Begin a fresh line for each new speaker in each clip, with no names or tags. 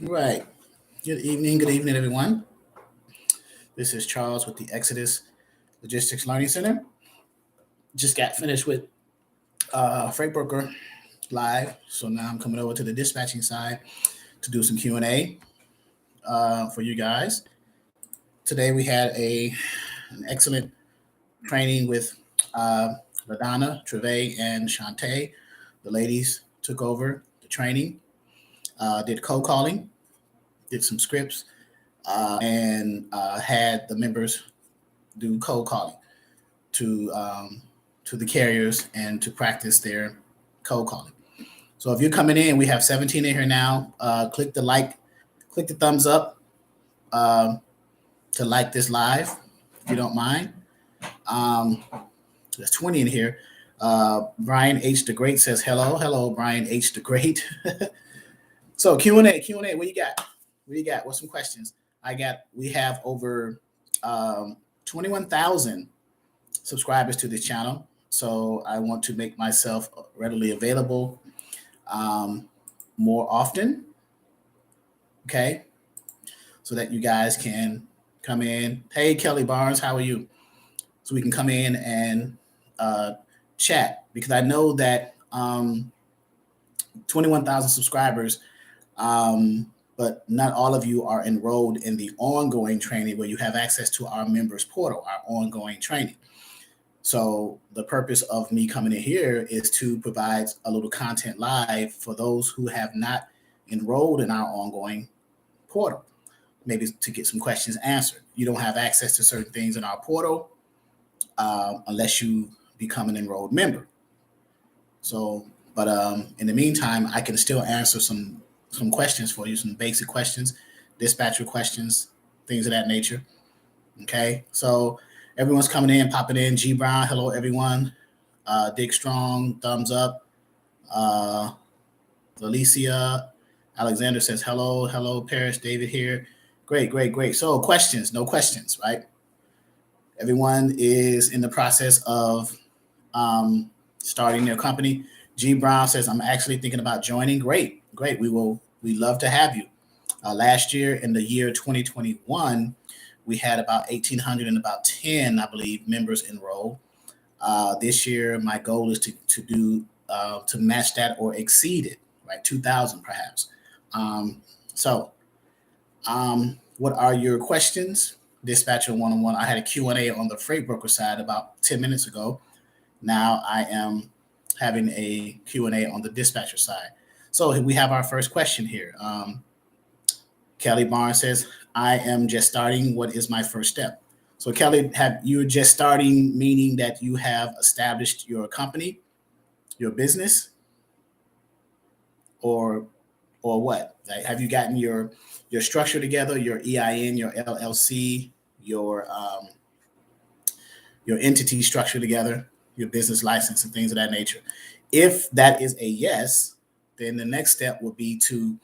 Right. Good evening, everyone. This is Charles with the Exodus Logistics Learning Center. Just got finished with Freight Broker Live, so now I'm coming over to the dispatching side to do some Q&A for you guys. Today we had an excellent training with uh, LaDonna, Treve, and Shantae. The ladies took over the training, did cold calling, did some scripts, and had the members do cold calling to to the carriers and to practice their cold calling. So if you're coming in, we have 17 in here now. Click the click the thumbs up uh, to like this live, if you don't mind. Um, there's 20 in here. Brian H. the Great says hello, Brian H. the Great. So Q&A. What you got? What you got? What's some questions? We have over 21,000 subscribers to this channel. So I want to make myself readily available more often. Okay. So that you guys can come in. Hey, Kelly Barnes, how are you? So we can come in and chat, because I know that 21,000 subscribers, but not all of you are enrolled in the ongoing training where you have access to our members portal, our ongoing training. So the purpose of me coming in here is to provide a little content live for those who have not enrolled in our ongoing portal, maybe to get some questions answered. You don't have access to certain things in our portal unless you become an enrolled member. So, but in the meantime, I can still answer some questions for you, some basic questions, dispatcher questions, things of that nature. Okay, so everyone's coming in, popping in. G Brown, hello everyone. Dick Strong, thumbs up. Alicia Alexander says hello. Paris David here. Great. So questions, no questions, right? Everyone is in the process of starting their company. G Brown says, I'm actually thinking about joining. Great. We'd love to have you. Last year, in the year 2021, we had about 1,800 and about 10, I believe, members enrolled. This year, my goal is to do to match that or exceed it, right? 2,000 perhaps. So, what are your questions? Dispatcher one-on-one. I had a Q&A on the freight broker side about 10 minutes ago. Now I am having a Q&A on the dispatcher side. So we have our first question here. Kelly Barnes says, I am just starting. What is my first step? So Kelly, you're just starting, meaning that you have established your company, your business, or what? Like, have you gotten your structure together, your EIN, your LLC, your entity structure together, your business license, and things of that nature? If that is a yes, then the next step would be to,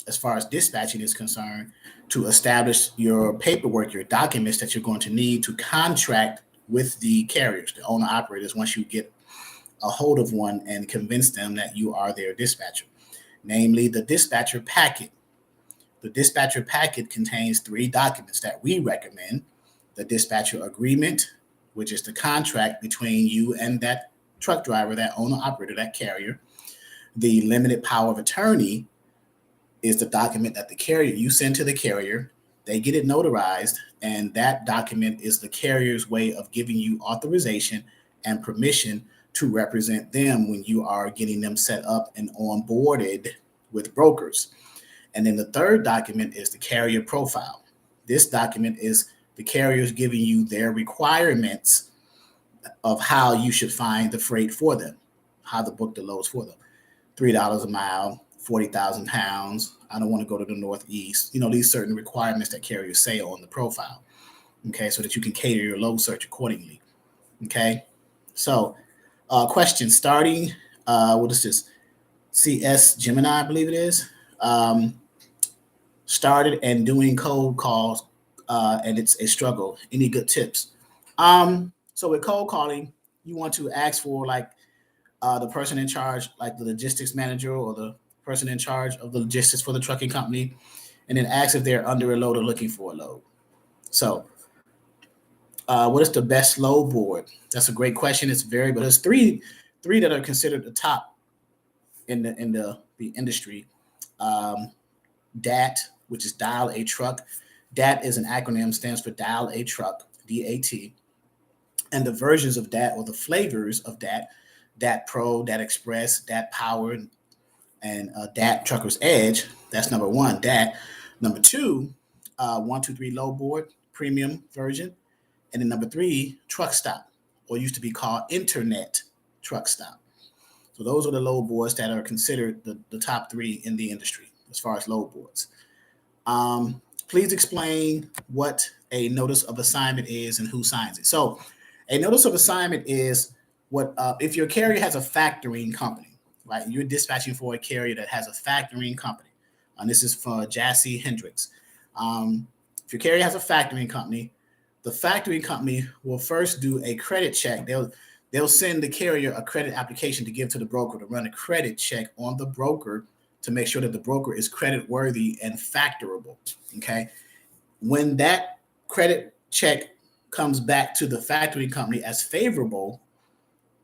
as far as dispatching is concerned, to establish your paperwork, your documents that you're going to need to contract with the carriers, the owner operators, once you get a hold of one and convince them that you are their dispatcher, namely the dispatcher packet. The dispatcher packet contains 3 documents that we recommend: the dispatcher agreement, which is the contract between you and that truck driver, that owner operator, that carrier. The limited power of attorney is the document that you send to the carrier. They get it notarized, and that document is the carrier's way of giving you authorization and permission to represent them when you are getting them set up and onboarded with brokers. And then the third document is the carrier profile. This document is the carriers giving you their requirements of how you should find the freight for them, how to book the loads for them. $3 a mile, 40,000 pounds. I don't want to go to the Northeast. These certain requirements that carriers say on the profile. Okay, so that you can cater your load search accordingly. Okay, so question starting. What is this? CS Gemini, I believe it is. Started and doing cold calls, and it's a struggle. Any good tips? So with cold calling, you want to ask for the person in charge, like the logistics manager or the person in charge of the logistics for the trucking company, and then asks if they're under a load or looking for a load. So, what is the best load board? That's a great question. It's very, but there's three that are considered the top in the industry. DAT, which is Dial a Truck. DAT is an acronym, stands for Dial a Truck, DAT. And the versions of DAT, or the flavors of DAT, DAT Pro, DAT Express, DAT Power, and DAT Trucker's Edge. That's number one, DAT. Number two, 123 Low Board, premium version. And then number three, Truck Stop, or used to be called Internet Truck Stop. So those are the load boards that are considered the top three in the industry as far as load boards. Please explain what a notice of assignment is and who signs it. So a notice of assignment is what if your carrier has a factoring company, right? You're dispatching for a carrier that has a factoring company. And this is for Jassy Hendricks. If your carrier has a factoring company, the factoring company will first do a credit check. They'll send the carrier a credit application to give to the broker to run a credit check on the broker to make sure that the broker is credit worthy and factorable. Okay. When that credit check comes back to the factoring company as favorable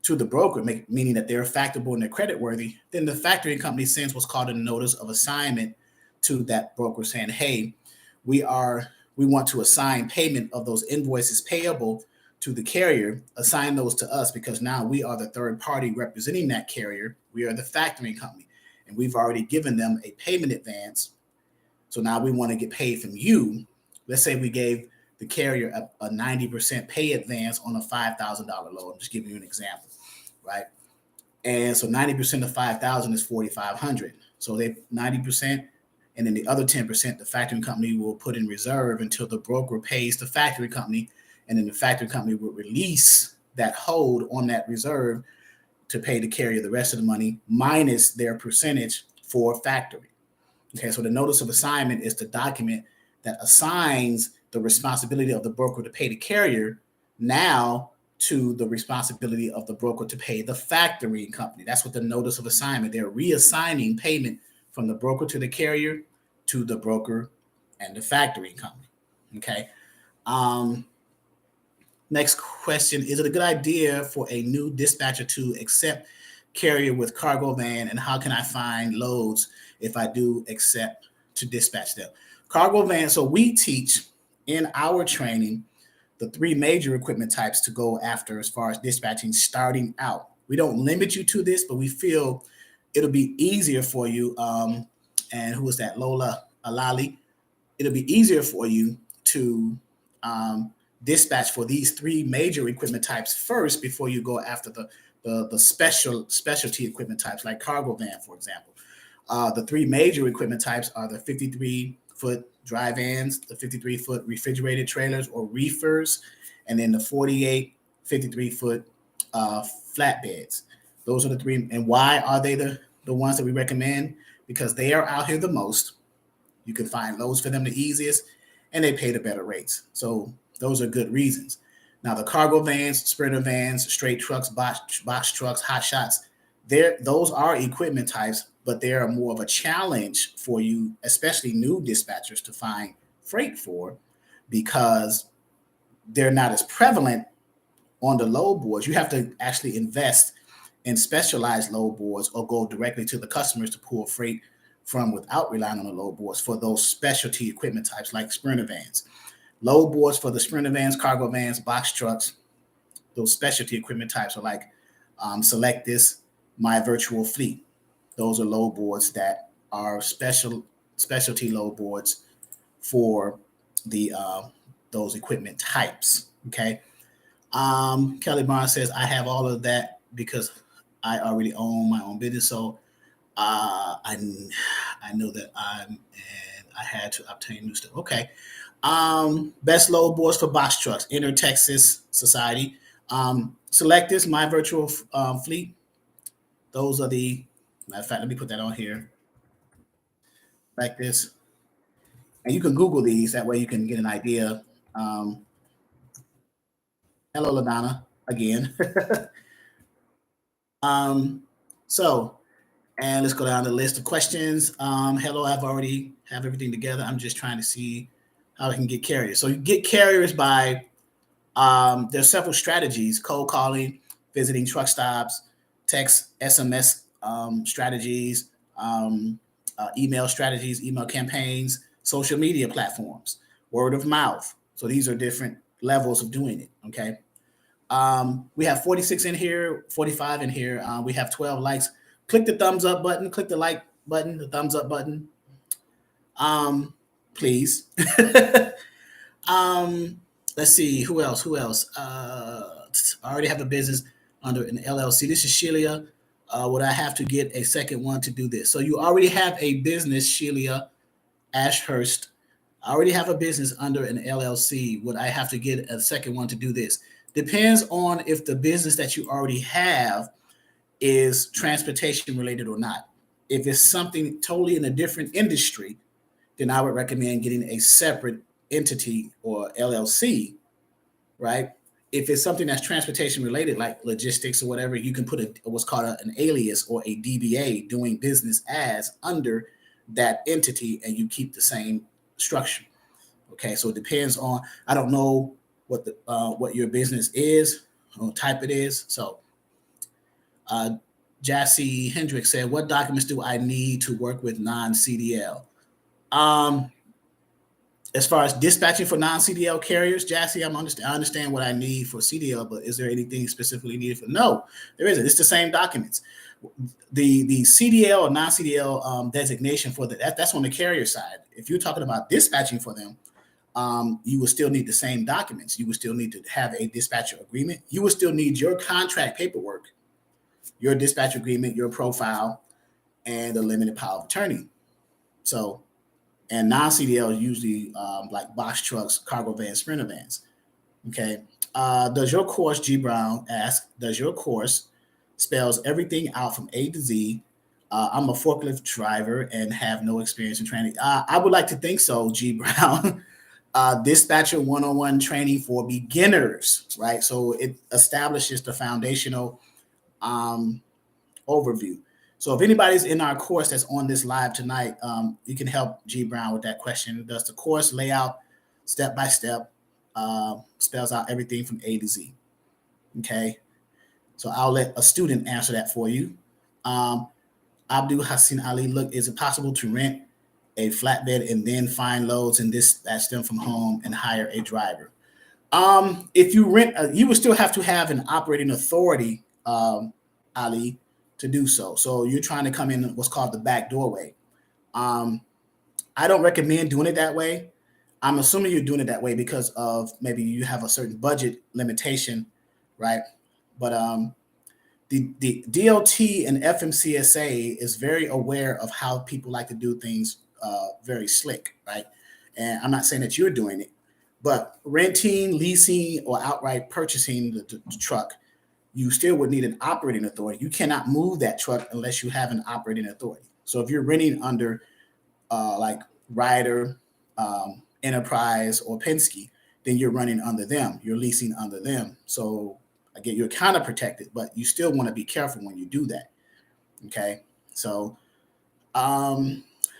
to the broker, meaning that they're factorable and they're credit worthy, then the factoring company sends what's called a notice of assignment to that broker saying, hey, we want to assign payment of those invoices payable to the carrier, assign those to us because now we are the third party representing that carrier. We are the factoring company, and we've already given them a payment advance. So now we want to get paid from you. Let's say we gave the carrier a 90% pay advance on a $5,000 load. I'm just giving you an example, right? And so 90% of 5,000 is 4,500. So they 90%, and then the other 10%, the factoring company will put in reserve until the broker pays the factoring company, and then the factoring company will release that hold on that reserve to pay the carrier the rest of the money minus their percentage for factoring. Okay, so the notice of assignment is the document that assigns the responsibility of the broker to pay the carrier now to the responsibility of the broker to pay the factoring company. That's what the notice of assignment. They're reassigning payment from the broker to the carrier to the broker and the factoring company. Okay. Next question, is it a good idea for a new dispatcher to accept carrier with cargo van, and how can I find loads if I do accept to dispatch them? Cargo van, so we teach in our training the three major equipment types to go after as far as dispatching starting out. We don't limit you to this, but we feel it'll be easier for you. And who was that? Lola Alali. It'll be easier for you to dispatch for these three major equipment types first before you go after the specialty equipment types like cargo van, for example. The three major equipment types are the 53-foot dry vans, the 53-foot refrigerated trailers or reefers, and then the 48, 53-foot flatbeds. Those are the three. And why are they the ones that we recommend? Because they are out here the most. You can find loads for them the easiest, and they pay the better rates. So those are good reasons. Now, the cargo vans, sprinter vans, straight trucks, box trucks, hot shots, those are equipment types, but they are more of a challenge for you, especially new dispatchers, to find freight for because they're not as prevalent on the load boards. You have to actually invest in specialized load boards or go directly to the customers to pull freight from without relying on the load boards for those specialty equipment types like sprinter vans. Load boards for the sprinter vans, cargo vans, box trucks, those specialty equipment types are like Select This, My Virtual Fleet. Those are load boards that are specialty load boards for the those equipment types. Okay. Kelly Barnes says, I have all of that because I already own my own business. So I know that I had to obtain new stuff. Okay. Best load boards for box trucks, Inter Texas Society. Select This, My Virtual Fleet. Those are the, matter of fact, let me put that on here. Like this. And you can Google these. That way you can get an idea. Hello, LaDonna, again. So And let's go down the list of questions. Hello, I've already have everything together. I'm just trying to see how I can get carriers. So you get carriers by there's several strategies: cold calling, visiting truck stops, text, SMS strategies, email strategies, email campaigns, social media platforms, word of mouth. So these are different levels of doing it. Okay. We have 46 in here, 45 in here. We have 12 likes. Click the thumbs up button, click the like button, the thumbs up button. Please. Let's see, who else? I already have a business under an LLC. This is Sheila. Would I have to get a second one to do this? So you already have a business, Sheila Ashurst. I already have a business under an LLC. Would I have to get a second one to do this? Depends on if the business that you already have is transportation related or not. If it's something totally in a different industry, then I would recommend getting a separate entity or LLC, right? If it's something that's transportation related, like logistics or whatever, you can put what's called an alias or a DBA, doing business as, under that entity, and you keep the same structure. Okay, so it depends on, I don't know what your business is, what type it is. So Jassy Hendricks said, what documents do I need to work with non-CDL? As far as dispatching for non-CDL carriers, Jassy, I understand what I need for CDL, but is there anything specifically needed for? No, there isn't. It's the same documents. The CDL or non-CDL designation for that's on the carrier side. If you're talking about dispatching for them, you will still need the same documents. You will still need to have a dispatcher agreement. You will still need your contract paperwork, your dispatch agreement, your profile, and the limited power of attorney. So, and non-CDL is usually like box trucks, cargo vans, sprinter vans. Okay. Does your course, G Brown asks, does your course spells everything out from A to Z? I'm a forklift driver and have no experience in training. I would like to think so, G Brown. Dispatcher 101 training for beginners, right? So it establishes the foundational overview. So if anybody's in our course that's on this live tonight, you can help G Brown with that question. Does the course lay out step by step, spells out everything from A to Z? Okay. So I'll let a student answer that for you. Abdul Hassan Ali, look, is it possible to rent a flatbed and then find loads and dispatch them from home and hire a driver? If you rent, you would still have to have an operating authority, Ali, to do so. So you're trying to come in what's called the back doorway. I don't recommend doing it that way. I'm assuming you're doing it that way because of maybe you have a certain budget limitation, right? But the DOT and FMCSA is very aware of how people like to do things very slick, right? And I'm not saying that you're doing it, but renting, leasing, or outright purchasing the truck, you still would need an operating authority. You cannot move that truck unless you have an operating authority. So if you're renting under like Ryder, Enterprise, or Penske, then you're running under them. You're leasing under them. So again, you're kind of protected, but you still want to be careful when you do that. Okay. So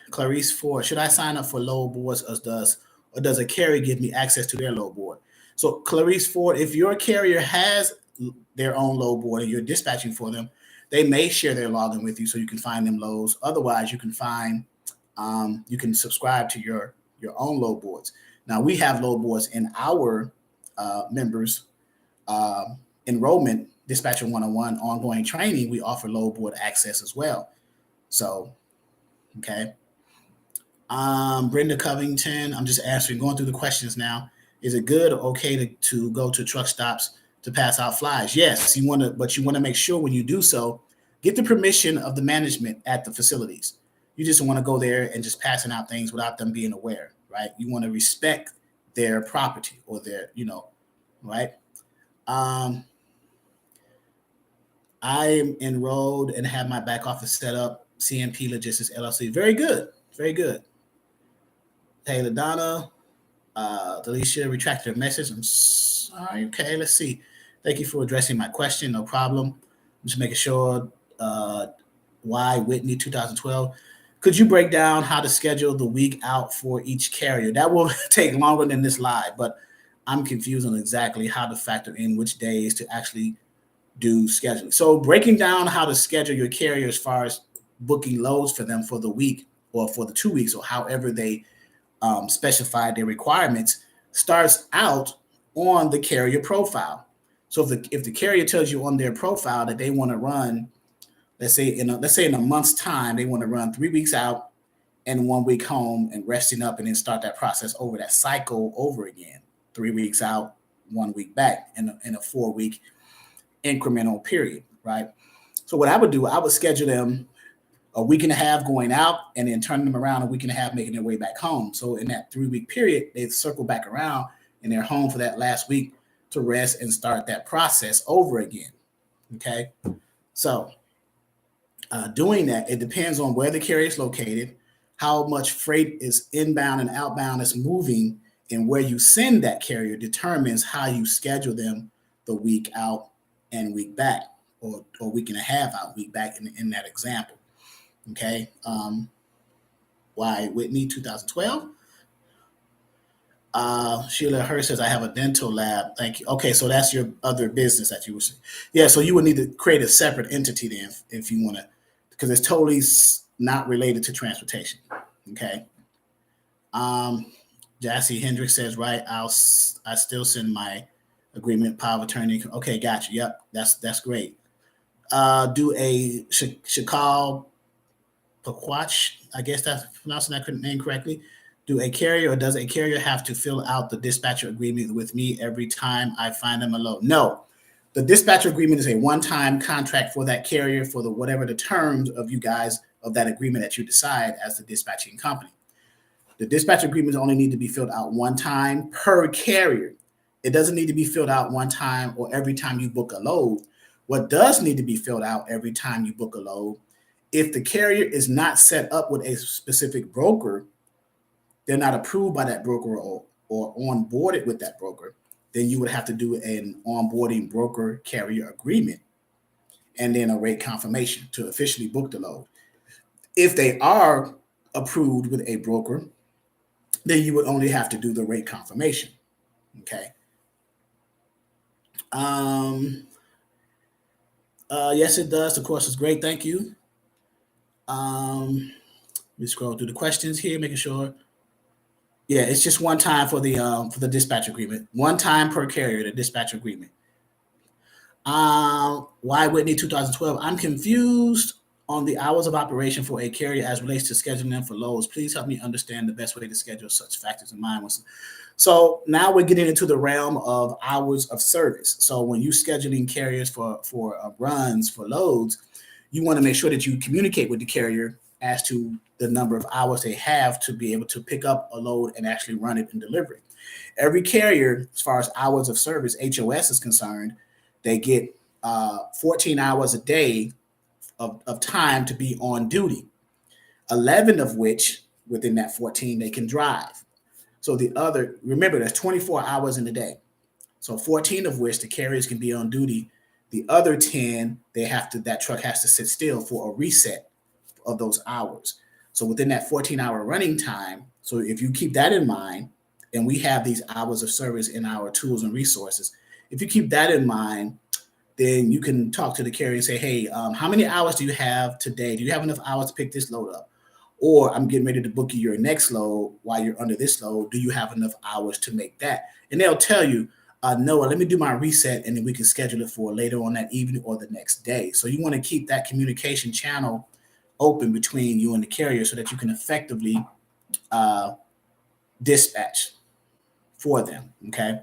Clarice Ford, should I sign up for load boards or does a carrier give me access to their load board? So Clarice Ford, if your carrier has their own load board and you're dispatching for them, they may share their login with you so you can find them loads. Otherwise, you can find, you can subscribe to your own load boards. Now we have load boards in our members enrollment, Dispatcher 101 ongoing training. We offer load board access as well. So, okay. Brenda Covington, I'm just going through the questions now. Is it good or okay to go to truck stops to pass out flyers? Yes, but you want to make sure when you do so, get the permission of the management at the facilities. You just want to go there and just passing out things without them being aware, right? You want to respect their property or their, right? I am enrolled and have my back office set up, CMP Logistics LLC. Very good. Very good. Taylor Donna, Delisha retracted her message. I'm sorry. Okay, let's see. Thank you for addressing my question. No problem. I'm just making sure Why Whitney 2012? Could you break down how to schedule the week out for each carrier? That will take longer than this live, but I'm confused on exactly how to factor in which days to actually do scheduling. So breaking down how to schedule your carrier as far as booking loads for them for the week or for the 2 weeks or however they specify their requirements starts out on the carrier profile. So if the carrier tells you on their profile that they want to run, let's say in a month's time, they want to run 3 weeks out and 1 week home and resting up, and then start that process over, that cycle over again. 3 weeks out, 1 week back in a 4-week incremental period, right? So what I would do, I would schedule them a week and a half going out and then turn them around a week and a half making their way back home. So in that 3-week period, they circle back around and they're home for that last week to rest and start that process over again. Okay. So doing that, it depends on where the carrier is located, how much freight is inbound and outbound is moving, and where you send that carrier determines how you schedule them the week out and week back, or week and a half out, week back in that example. Okay. Why Whitney 2012? Sheila Hurst says, I have a dental lab. Thank you. Okay, so that's your other business that you were saying. Yeah, so you would need to create a separate entity then if you want to, because it's totally not related to transportation. Okay. Jassy Hendricks says, right, I still send my agreement power of attorney. Okay, gotcha. Yep, that's great. Do a Shakal Paquach, I guess that's pronouncing that name correctly. Do a carrier, or does a carrier have to fill out the dispatcher agreement with me every time I find them a load? No, the dispatcher agreement is a one-time contract for that carrier for the whatever the terms of you guys of that agreement that you decide as the dispatching company. The dispatch agreements only need to be filled out one time per carrier. It doesn't need to be filled out one time or every time you book a load. What does need to be filled out every time you book a load, if the carrier is not set up with a specific broker, they're not approved by that broker or onboarded with that broker, then you would have to do an onboarding broker carrier agreement and then a rate confirmation to officially book the load. If they are approved with a broker, then you would only have to do the rate confirmation. Okay. Yes, it does. The course is great. Thank you. Let me scroll through the questions here, making sure. Yeah, it's just one time for the dispatch agreement. One time per carrier, the dispatch agreement. Why Whitney 2012? I'm confused on the hours of operation for a carrier as relates to scheduling them for loads. Please help me understand the best way to schedule such factors in mind. So now we're getting into the realm of hours of service. So when you're scheduling carriers for runs, for loads, you want to make sure that you communicate with the carrier as to the number of hours they have to be able to pick up a load and actually run it and deliver it. Every carrier, as far as hours of service, HOS is concerned, they get 14 hours a day of time to be on duty, 11 of which within that 14 they can drive. So the other, remember, there's 24 hours in the day. So 14 of which the carriers can be on duty. The other 10, that truck has to sit still for a reset of those hours. So within that 14-hour running time, so if you keep that in mind, and we have these hours of service in our tools and resources, if you keep that in mind, then you can talk to the carrier and say, hey, how many hours do you have today? Do you have enough hours to pick this load up? Or I'm getting ready to book you your next load while you're under this load. Do you have enough hours to make that? And they'll tell you, no, let me do my reset, and then we can schedule it for later on that evening or the next day. So you want to keep that communication channel open between you and the carrier so that you can effectively dispatch for them, okay?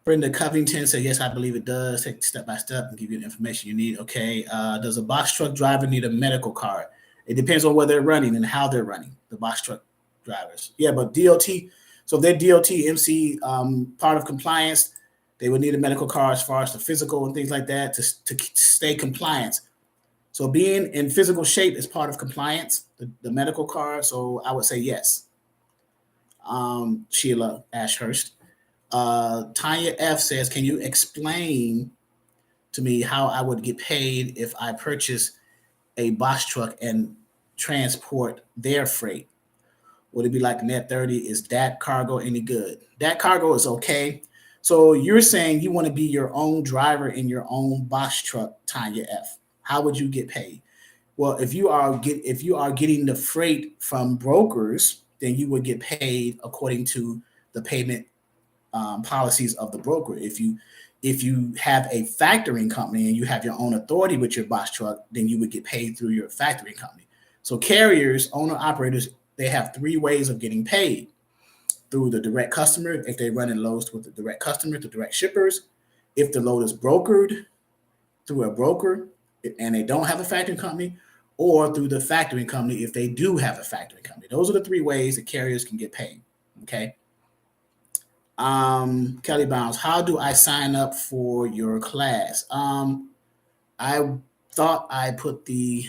Brenda Covington said, yes, I believe it does. Take step by step and give you the information you need. Okay. Does a box truck driver need a medical card? It depends on where they're running and how they're running, the box truck drivers. Yeah, but DOT, so if they're DOT, MC, part of compliance, they would need a medical card as far as the physical and things like that to stay compliant. So being in physical shape is part of compliance, the medical card. So I would say yes. Sheila Ashurst. Tanya F says, can you explain to me how I would get paid if I purchase a box truck and transport their freight. Would it be like net 30? Is that cargo any good? That cargo is okay. So you're saying you want to be your own driver in your own box truck, Tanya F. How would you get paid? Well, if you are getting the freight from brokers, then you would get paid according to the payment policies of the broker. If you have a factoring company and you have your own authority with your box truck, then you would get paid through your factoring company. So carriers, owner operators, they have three ways of getting paid: through the direct customer, if they run in loads with the direct customer, the direct shippers. If the load is brokered through a broker and they don't have a factoring company, or through the factoring company if they do have a factoring company. Those are the three ways that carriers can get paid. Okay. Kelly Bounds, how do I sign up for your class? I thought I put the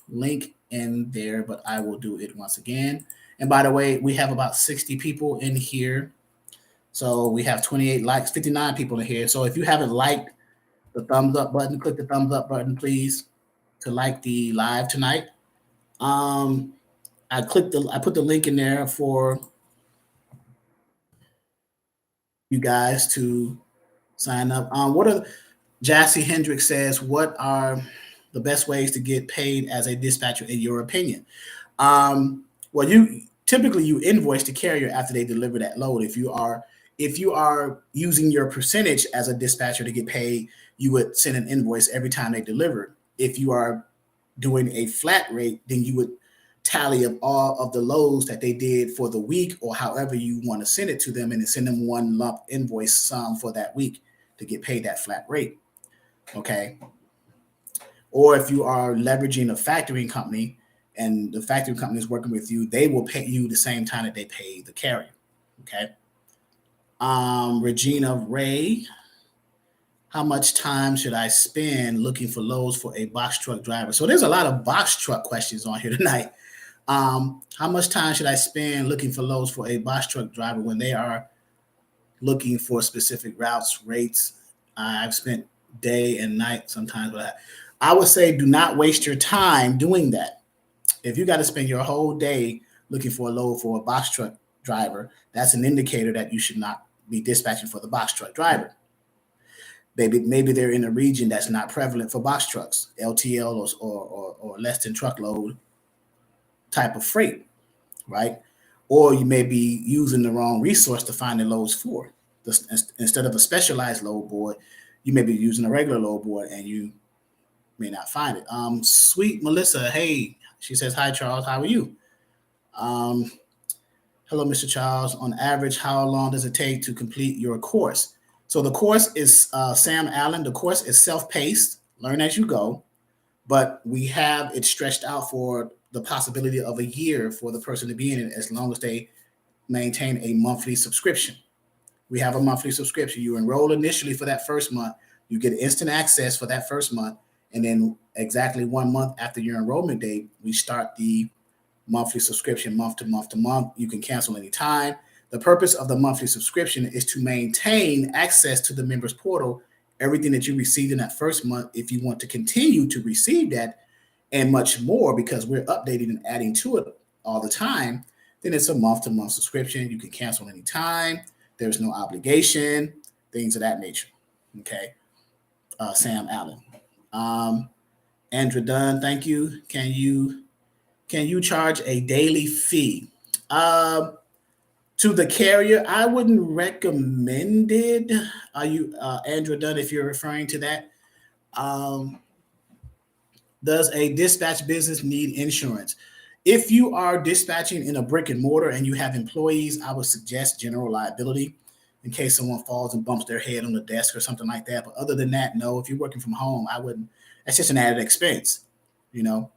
link in there, but I will do it once again. And by the way, we have about 60 people in here. So we have 28 likes, 59 people in here. So if you haven't liked the thumbs up button, click the thumbs up button, please, to like the live tonight. I put the link in there for you guys to sign up. Jassy Hendricks says, what are the best ways to get paid as a dispatcher in your opinion? Well, you typically invoice the carrier after they deliver that load. If you are using your percentage as a dispatcher to get paid, you would send an invoice every time they deliver. If you are doing a flat rate, then you would tally up all of the loads that they did for the week, or however you want to send it to them, and then send them one lump invoice sum for that week to get paid that flat rate. Okay. Or if you are leveraging a factoring company and the factoring company is working with you, they will pay you the same time that they pay the carrier. Okay. Regina Ray, how much time should I spend looking for loads for a box truck driver? So there's a lot of box truck questions on here tonight. How much time should I spend looking for loads for a box truck driver when they are looking for specific routes, rates? I've spent day and night sometimes, but I would say do not waste your time doing that. If you got to spend your whole day looking for a load for a box truck driver, that's an indicator that you should not be dispatching for the box truck driver. Maybe they're in a region that's not prevalent for box trucks, LTL or less than truckload type of freight, right? Or you may be using the wrong resource to find the loads for. Instead of a specialized load board, you may be using a regular load board and you may not find it. Sweet Melissa, hey, she says, hi, Charles, how are you? Hello, Mr. Charles. On average, how long does it take to complete your course? So the course is Sam Allen. The course is self-paced, learn as you go, but we have it stretched out for the possibility of a year for the person to be in it as long as they maintain a monthly subscription. We have a monthly subscription. You enroll initially for that first month. You get instant access for that first month. And then exactly 1 month after your enrollment date, we start the monthly subscription month to month to month. You can cancel anytime. The purpose of the monthly subscription is to maintain access to the members portal, everything that you received in that first month. If you want to continue to receive that and much more, because we're updating and adding to it all the time, then it's a month-to-month subscription. You can cancel anytime. There's no obligation, things of that nature. Okay. Sam Allen. Andrew Dunn, thank you. Can you charge a daily fee? To the carrier, I wouldn't recommend it. Are you Andrew Dunn, if you're referring to that? Does a dispatch business need insurance? If you are dispatching in a brick and mortar and you have employees, I would suggest general liability in case someone falls and bumps their head on the desk or something like that. But other than that, no. If you're working from home, I wouldn't. That's just an added expense, you know.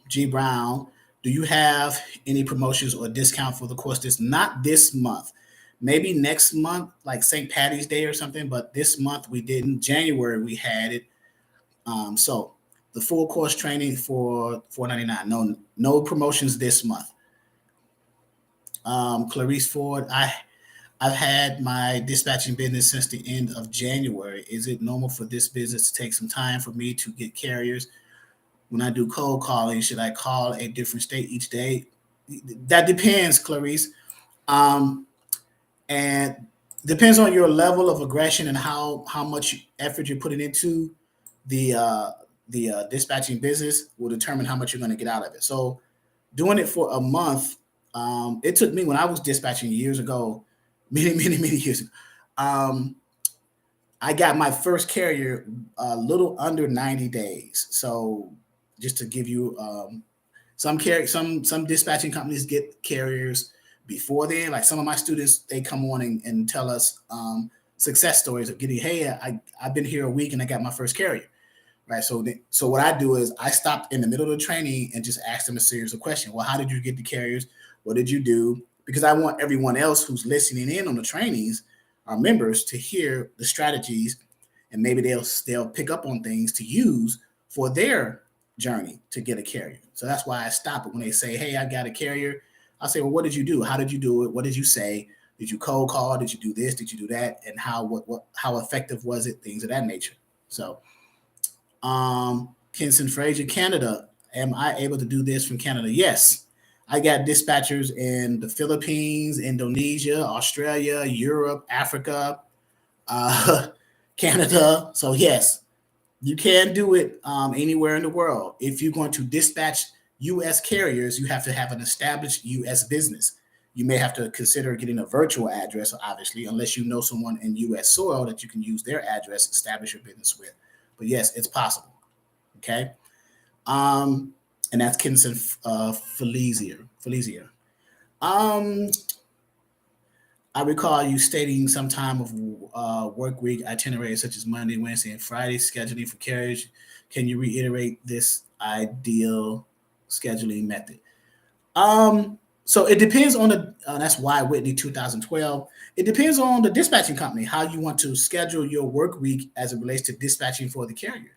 G Brown, do you have any promotions or discount for the course? Not this month. Maybe next month, like St. Patty's Day or something. But this month we didn't. January we had it. So the full course training for $4.99. No promotions this month. Clarice Ford, I've had my dispatching business since the end of January. Is it normal for this business to take some time for me to get carriers? When I do cold calling, should I call a different state each day? That depends, Clarice. Um, and depends on your level of aggression and how much effort you're putting into the dispatching business will determine how much you're going to get out of it. So doing it for a month, it took me when I was dispatching years ago, many years ago. Um, I got my first carrier a little under 90 days. So just to give you some dispatching companies get carriers before then. Like some of my students, they come on and tell us success stories of getting, hey, I've been here a week and I got my first carrier. Right. So what I do is I stopped in the middle of the training and just asked them a series of questions. Well, how did you get the carriers? What did you do? Because I want everyone else who's listening in on the trainings, our members, to hear the strategies, and maybe they'll pick up on things to use for their journey to get a carrier. So that's why I stop it when they say, hey, I got a carrier. I say, well, what did you do? How did you do it? What did you say? Did you cold call? Did you do this? Did you do that? And how effective was it? Things of that nature. So Kenson Frazier, Canada. Am I able to do this from Canada? Yes. I got dispatchers in the Philippines, Indonesia, Australia, Europe, Africa, uh, Canada. So, yes, you can do it anywhere in the world. If you're going to dispatch U.S. carriers, you have to have an established U.S. business. You may have to consider getting a virtual address, obviously, unless you know someone in U.S. soil that you can use their address to establish your business with. But yes, it's possible. Okay. And that's Kinson Felicia. Um, I recall you stating some time of work week itineraries such as Monday, Wednesday, and Friday scheduling for carriage. Can you reiterate this ideal scheduling method? So it depends on the. That's why Whitney 2012. It depends on the dispatching company how you want to schedule your work week as it relates to dispatching for the carrier.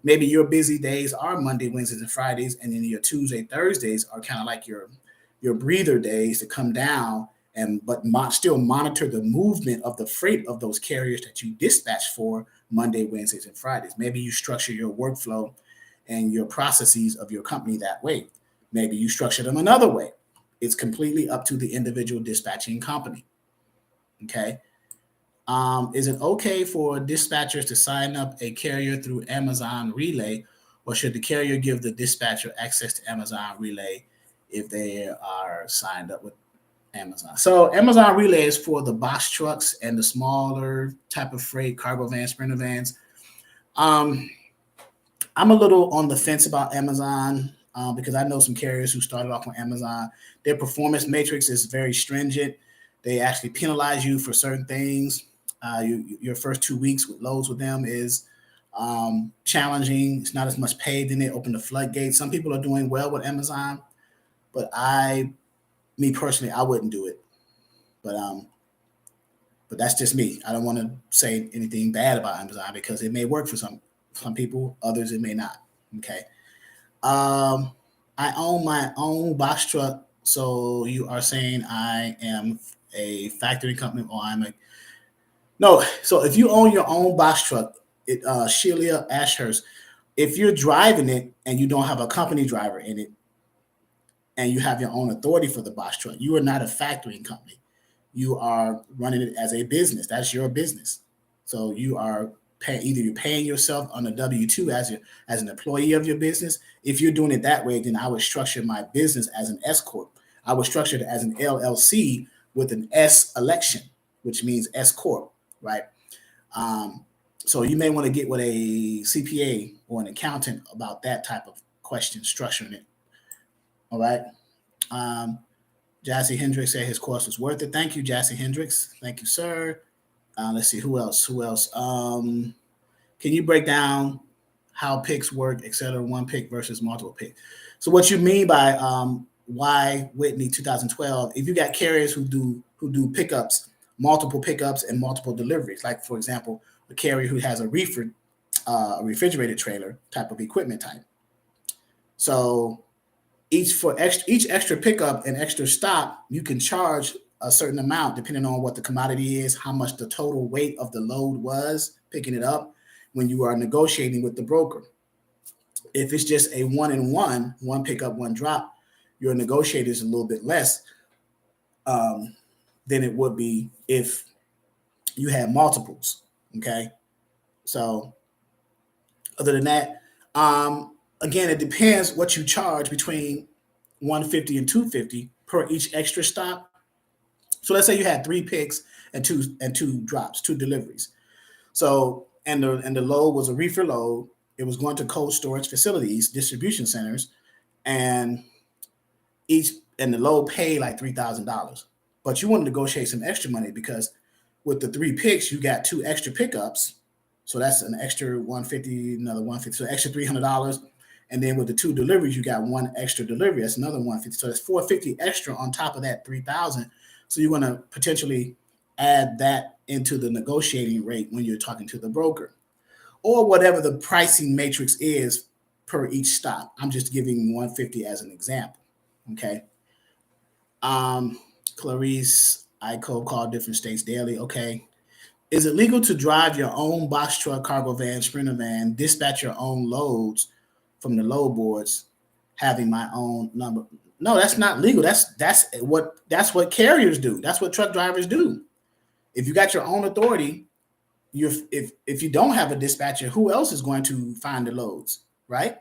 Maybe your busy days are Monday, Wednesdays, and Fridays, and then your Tuesday, Thursdays are kind of like your breather days to come down and still monitor the movement of the freight of those carriers that you dispatch for Monday, Wednesdays, and Fridays. Maybe you structure your workflow and your processes of your company that way. Maybe you structure them another way. It's completely up to the individual dispatching company. Okay. Is it okay for dispatchers to sign up a carrier through Amazon Relay, or should the carrier give the dispatcher access to Amazon Relay if they are signed up with Amazon? So Amazon Relay is for the box trucks and the smaller type of freight, cargo vans, sprinter vans. I'm a little on the fence about Amazon because I know some carriers who started off on Amazon. Their performance matrix is very stringent. They actually penalize you for certain things. Your first 2 weeks with loads with them is challenging. It's not as much paid. Then they open the floodgates. Some people are doing well with Amazon, but me personally, I wouldn't do it. But that's just me. I don't want to say anything bad about Amazon because it may work for some people, others it may not. Okay. I own my own box truck, so you are saying I am a factory company, or I'm a no. So if you own your own box truck, Sheila Ashurst, if you're driving it and you don't have a company driver in it, and you have your own authority for the box truck, you are not a factoring company. You are running it as a business. That's your business. So you are either you're paying yourself on a W-2 as an employee of your business. If you're doing it that way, then I would structure my business as an S corp. I would structure it as an LLC with an S election, which means S corp, right? So you may want to get with a CPA or an accountant about that type of question, structuring it. All right. Jassy Hendricks said his course was worth it. Thank you, Jassy Hendricks. Thank you, sir. Let's see who else. Can you break down how picks work, et cetera, one pick versus multiple pick? So what you mean by why Whitney 2012? If you got carriers who do pickups, multiple pickups and multiple deliveries, like for example, a carrier who has a refrigerated trailer type of equipment type. So each extra pickup and extra stop, you can charge a certain amount, depending on what the commodity is, how much the total weight of the load was, picking it up when you are negotiating with the broker. If it's just a one pickup, one drop, your negotiator is a little bit less than it would be if you had multiples. Okay. So other than that, again, it depends what you charge between 150 and 250 per each extra stop. So let's say you had 3 picks and two drops, 2 deliveries. So and the load was a reefer load. It was going to cold storage facilities, distribution centers, and the load paid like $3,000. But you want to negotiate some extra money because with the 3 picks, you got 2 extra pickups. So that's an extra 150, another 150, so extra $300. And then with the 2 deliveries, you got 1 extra delivery. That's another 150. So that's $450 extra on top of that $3,000. So you're going to potentially add that into the negotiating rate when you're talking to the broker, or whatever the pricing matrix is per each stop. I'm just giving 150 as an example. Okay. Clarice, I cold call different states daily. Okay. Is it legal to drive your own box truck, cargo van, sprinter van, dispatch your own loads from the load boards, having my own number? No, that's not legal. That's what carriers do. That's what truck drivers do. If you got your own authority, if you don't have a dispatcher, who else is going to find the loads, right?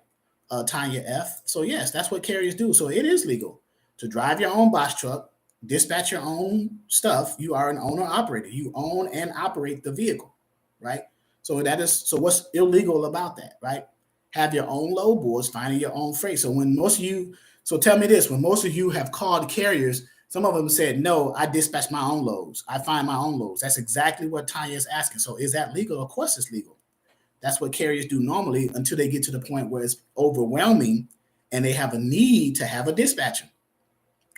Tanya F. So yes, that's what carriers do. So it is legal to drive your own box truck, dispatch your own stuff. You are an owner operator. You own and operate the vehicle, right? So what's illegal about that, right? Have your own load boards, finding your own freight. So tell me this, when most of you have called carriers, some of them said, no, I dispatch my own loads. I find my own loads. That's exactly what Tanya is asking. So is that legal? Of course it's legal. That's what carriers do normally until they get to the point where it's overwhelming and they have a need to have a dispatcher,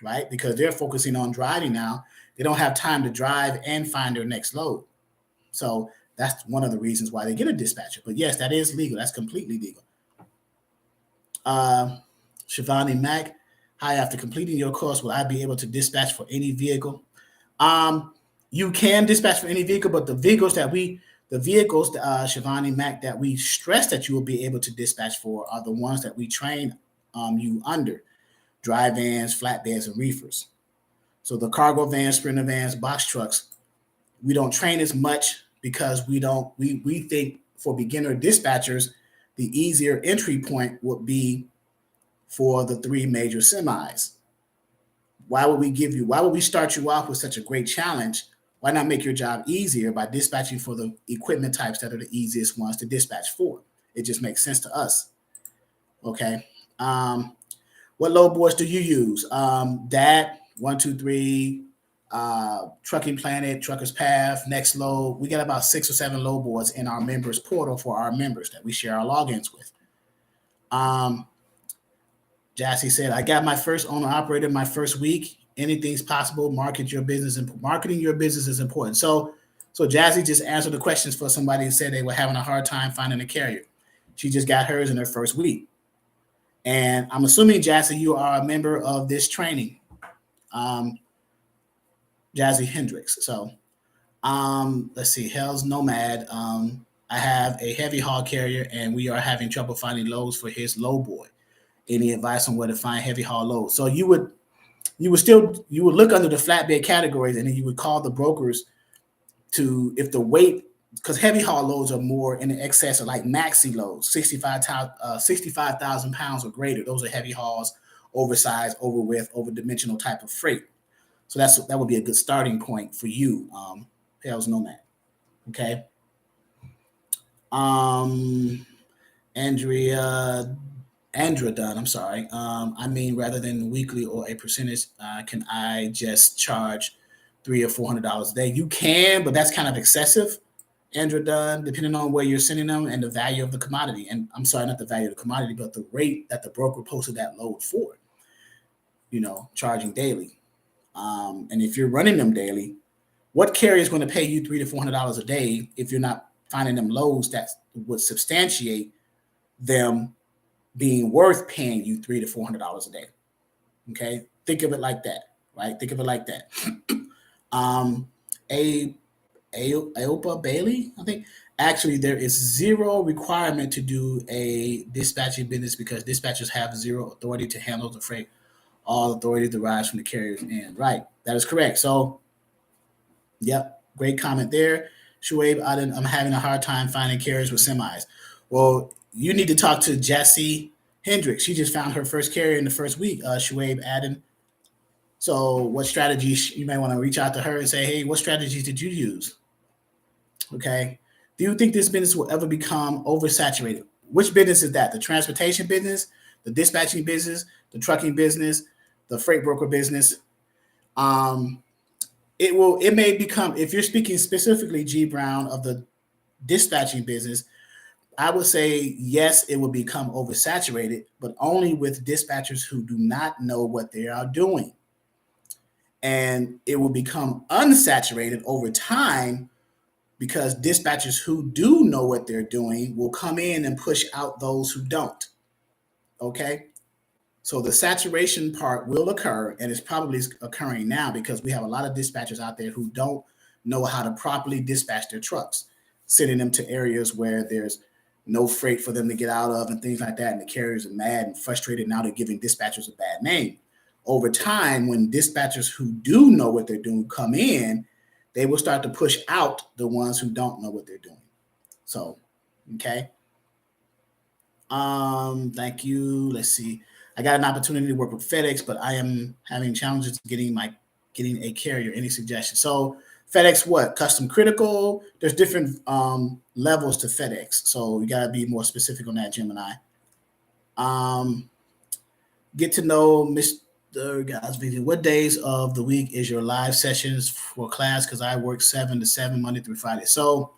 right? Because they're focusing on driving now. They don't have time to drive and find their next load. So that's one of the reasons why they get a dispatcher. But yes, that is legal. That's completely legal. Shivani Mack, hi, after completing your course, will I be able to dispatch for any vehicle? You can dispatch for any vehicle, but the vehicles, Shivani Mack, that we stress that you will be able to dispatch for are the ones that we train you under: dry vans, flatbeds, and reefers. So the cargo vans, sprinter vans, box trucks, we don't train as much because we think for beginner dispatchers, the easier entry point would be for the 3 major semis. Why would we start you off with such a great challenge? Why not make your job easier by dispatching for the equipment types that are the easiest ones to dispatch for? It just makes sense to us. Okay. What load boards do you use? DAT, 123, Trucking Planet, Truckers Path, Next Load. We got about 6 or 7 load boards in our members portal for our members that we share our logins with. Jassy said, I got my first owner operator my first week. Anything's possible. Marketing your business is important. So Jassy just answered the questions for somebody who said they were having a hard time finding a carrier. She just got hers in her first week. And I'm assuming, Jassy, you are a member of this training, Jazzy Hendricks. So let's see, Hell's Nomad. I have a heavy haul carrier and we are having trouble finding loads for his Lowboy. Any advice on where to find heavy haul loads? So you would look under the flatbed categories, and then you would call the brokers if the weight, because heavy haul loads are more in the excess of like maxi loads, 65,000 pounds or greater. Those are heavy hauls, oversized, overwidth, overdimensional type of freight. So that would be a good starting point for you, Hell's Nomad. Okay. Andra Dunn, I'm sorry. I mean, rather than weekly or a percentage, can I just charge $300 or $400 a day? You can, but that's kind of excessive, Andra Dunn, depending on where you're sending them and the value of the commodity. And I'm sorry, not the value of the commodity, but the rate that the broker posted that load for, charging daily. And if you're running them daily, what carrier is going to pay you $300 to $400 a day if you're not finding them loads that would substantiate them being worth paying you $300 to $400 a day? Okay, think of it like that, right? Think of it like that. A Aopa Bailey, I think. Actually, there is zero requirement to do a dispatching business because dispatchers have zero authority to handle the freight. All authority derives from the carrier's end. Right, that is correct. So, yep, great comment there. Shuaib, I'm having a hard time finding carriers with semis. Well, you need to talk to Jessie Hendricks. She just found her first carrier in the first week, Shuaib Aden. So, what strategies you may want to reach out to her and say, hey, what strategies did you use? Okay. Do you think this business will ever become oversaturated? Which business is that? The transportation business, the dispatching business, the trucking business, the freight broker business? Um, it may become, if you're speaking specifically, G Brown, of the dispatching business, I would say yes, it will become oversaturated, but only with dispatchers who do not know what they are doing. And it will become unsaturated over time because dispatchers who do know what they're doing will come in and push out those who don't. Okay. So the saturation part will occur, and it's probably occurring now because we have a lot of dispatchers out there who don't know how to properly dispatch their trucks, sending them to areas where there's no freight for them to get out of and things like that. And the carriers are mad and frustrated. Now they're giving dispatchers a bad name. Over time, when dispatchers who do know what they're doing come in, they will start to push out the ones who don't know what they're doing. So, okay. Thank you. Let's see. I got an opportunity to work with FedEx, but I am having challenges getting a carrier. Any suggestions? So FedEx, what? Custom critical? There's different levels to FedEx, so you gotta be more specific on that, Gemini. Get to know Mr. Guys video. What days of the week is your live sessions for class? Because I work 7 to 7 Monday through Friday. So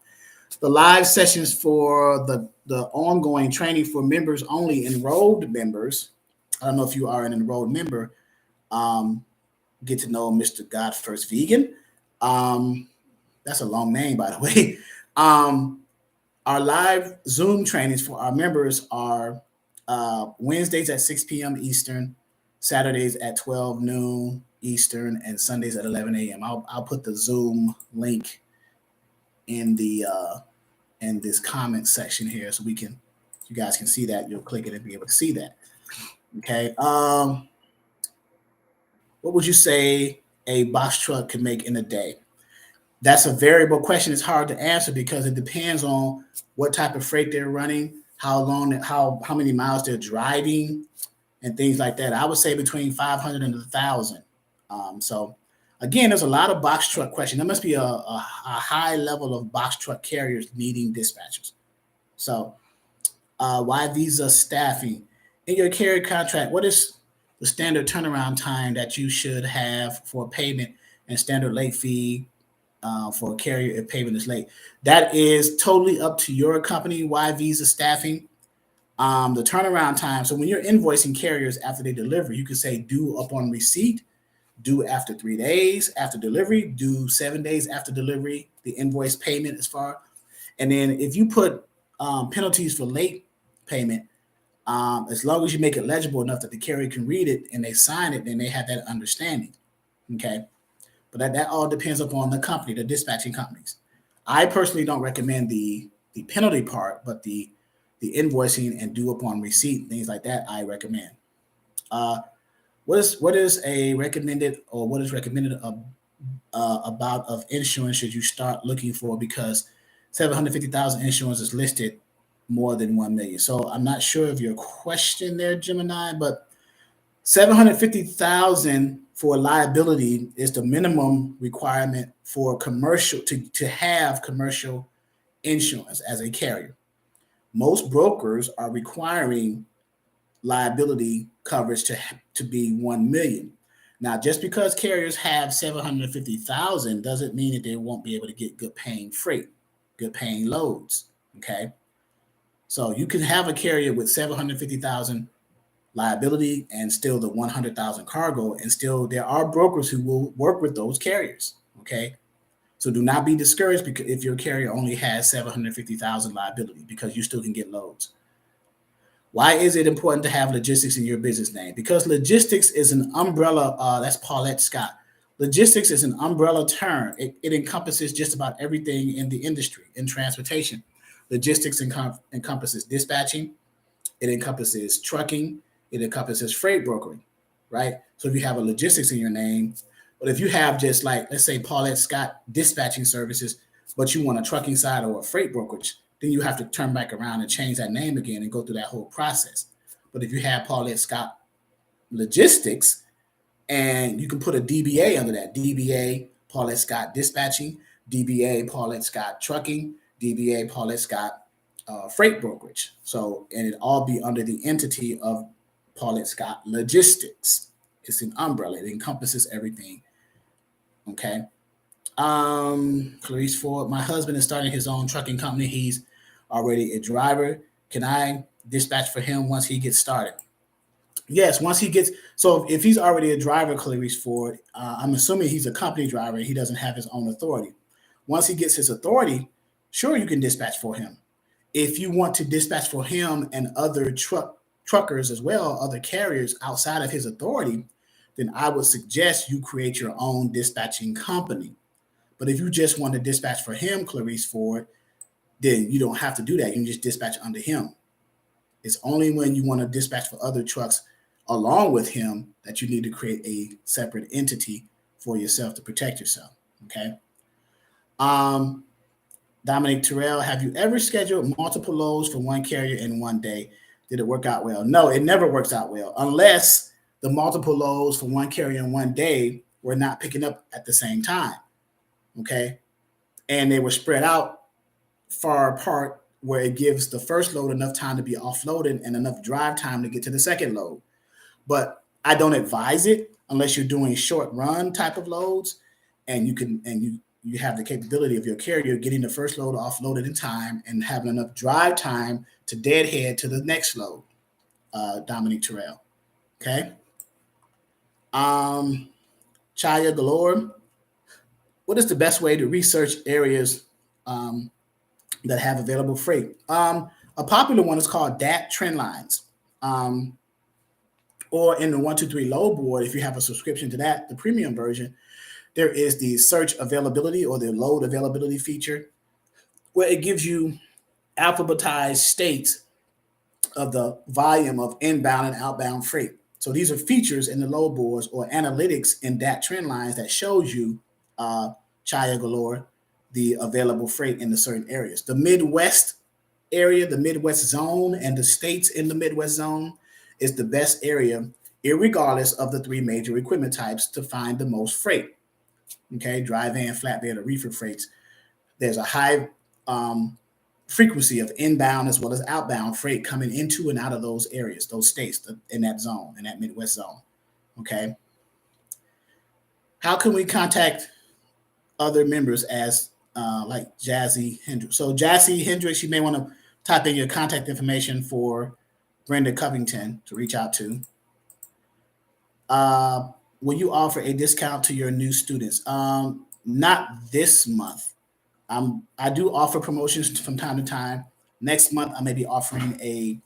the live sessions for the ongoing training for members only, enrolled members. I don't know if you are an enrolled member. Get to know Mr. God First Vegan. That's a long name, by the way. Our live Zoom trainings for our members are Wednesdays at 6 p.m. Eastern, Saturdays at 12 noon Eastern, and Sundays at 11 a.m. I'll put the Zoom link in the in this comment section here, so you guys can see that. You'll click it and be able to see that. Okay. What would you say a box truck can make in a day? That's a variable question. It's hard to answer because it depends on what type of freight they're running, how many miles they're driving, and things like that. I would say between 500 and 1,000. So again, there's a lot of box truck questions. There must be a high level of box truck carriers needing dispatchers. So why visa staffing? In your carrier contract, what is the standard turnaround time that you should have for payment and standard late fee for a carrier if payment is late? That is totally up to your company. Why visa staffing? The turnaround time. So when you're invoicing carriers after they deliver, you can say due upon receipt, due after 3 days after delivery, due 7 days after delivery, the invoice payment is far. And then if you put penalties for late payment, as long as you make it legible enough that the carrier can read it and they sign it, then they have that understanding. Okay. But that all depends upon the company, the dispatching companies. I personally don't recommend the penalty part, but the invoicing and due upon receipt, things like that, I recommend. What is a recommended, or what is recommended about of insurance should you start looking for? Because 750,000 insurance is listed more than 1 million. So I'm not sure of your question there, Gemini, but 750,000 for liability is the minimum requirement for commercial to have commercial insurance as a carrier. Most brokers are requiring liability coverage to be 1 million. Now, just because carriers have 750,000 doesn't mean that they won't be able to get good paying freight, good paying loads. Okay. So you can have a carrier with 750,000 liability and still the 100,000 cargo, and still there are brokers who will work with those carriers. Okay. So do not be discouraged because if your carrier only has 750,000 liability, because you still can get loads. Why is it important to have logistics in your business name? Because logistics is an umbrella. That's Paulette Scott. Logistics is an umbrella term. It encompasses just about everything in the industry, in transportation. Logistics encompasses dispatching, it encompasses trucking, it encompasses freight brokering, right? So if you have a logistics in your name, but if you have just like, let's say, Paulette Scott Dispatching Services, but you want a trucking side or a freight brokerage, then you have to turn back around and change that name again and go through that whole process. But if you have Paulette Scott Logistics, and you can put a DBA under that. DBA Paulette Scott Dispatching, DBA Paulette Scott Trucking, DBA Paulette Scott Freight Brokerage. So, and it all be under the entity of Paulette Scott Logistics. It's an umbrella. It encompasses everything. Okay. Clarice Ford, my husband is starting his own trucking company. He's already a driver. Can I dispatch for him once he gets started? Yes, once he gets, so if he's already a driver, Clarice Ford, I'm assuming he's a company driver and he doesn't have his own authority. Once he gets his authority, sure, you can dispatch for him. If you want to dispatch for him and other truckers as well, other carriers outside of his authority, then I would suggest you create your own dispatching company. But if you just want to dispatch for him, Clarice Ford, then you don't have to do that. You can just dispatch under him. It's only when you want to dispatch for other trucks along with him that you need to create a separate entity for yourself to protect yourself. Okay. Dominic Terrell, have you ever scheduled multiple loads for one carrier in one day? Did it work out well? No, it never works out well unless the multiple loads for one carrier in one day were not picking up at the same time. Okay. And they were spread out far apart where it gives the first load enough time to be offloaded and enough drive time to get to the second load. But I don't advise it unless you're doing short run type of loads and you have the capability of your carrier getting the first load offloaded in time and having enough drive time to deadhead to the next load. Dominic Terrell. Okay. Chaya Galore. What is the best way to research areas that have available freight? A popular one is called DAT trend lines. Or in the 123 Lowboy, if you have a subscription to that, the premium version, there is the search availability or the load availability feature where it gives you alphabetized states of the volume of inbound and outbound freight. So these are features in the Lowboys or analytics in that trend lines that shows you, Chaya Galore, the available freight in the certain areas. The Midwest area, the Midwest zone, and the states in the Midwest zone is the best area, irregardless of the three major equipment types, to find the most freight. Okay, dry van, flatbed, or reefer freights. There's a high frequency of inbound as well as outbound freight coming into and out of those areas, those states in that zone, in that Midwest zone. Okay. How can we contact other members as like Jazzy Hendricks? So Jazzy Hendricks, you may want to type in your contact information for Brenda Covington to reach out to. Will you offer a discount to your new students? Not this month. I do offer promotions from time to time. Next month, I may be offering a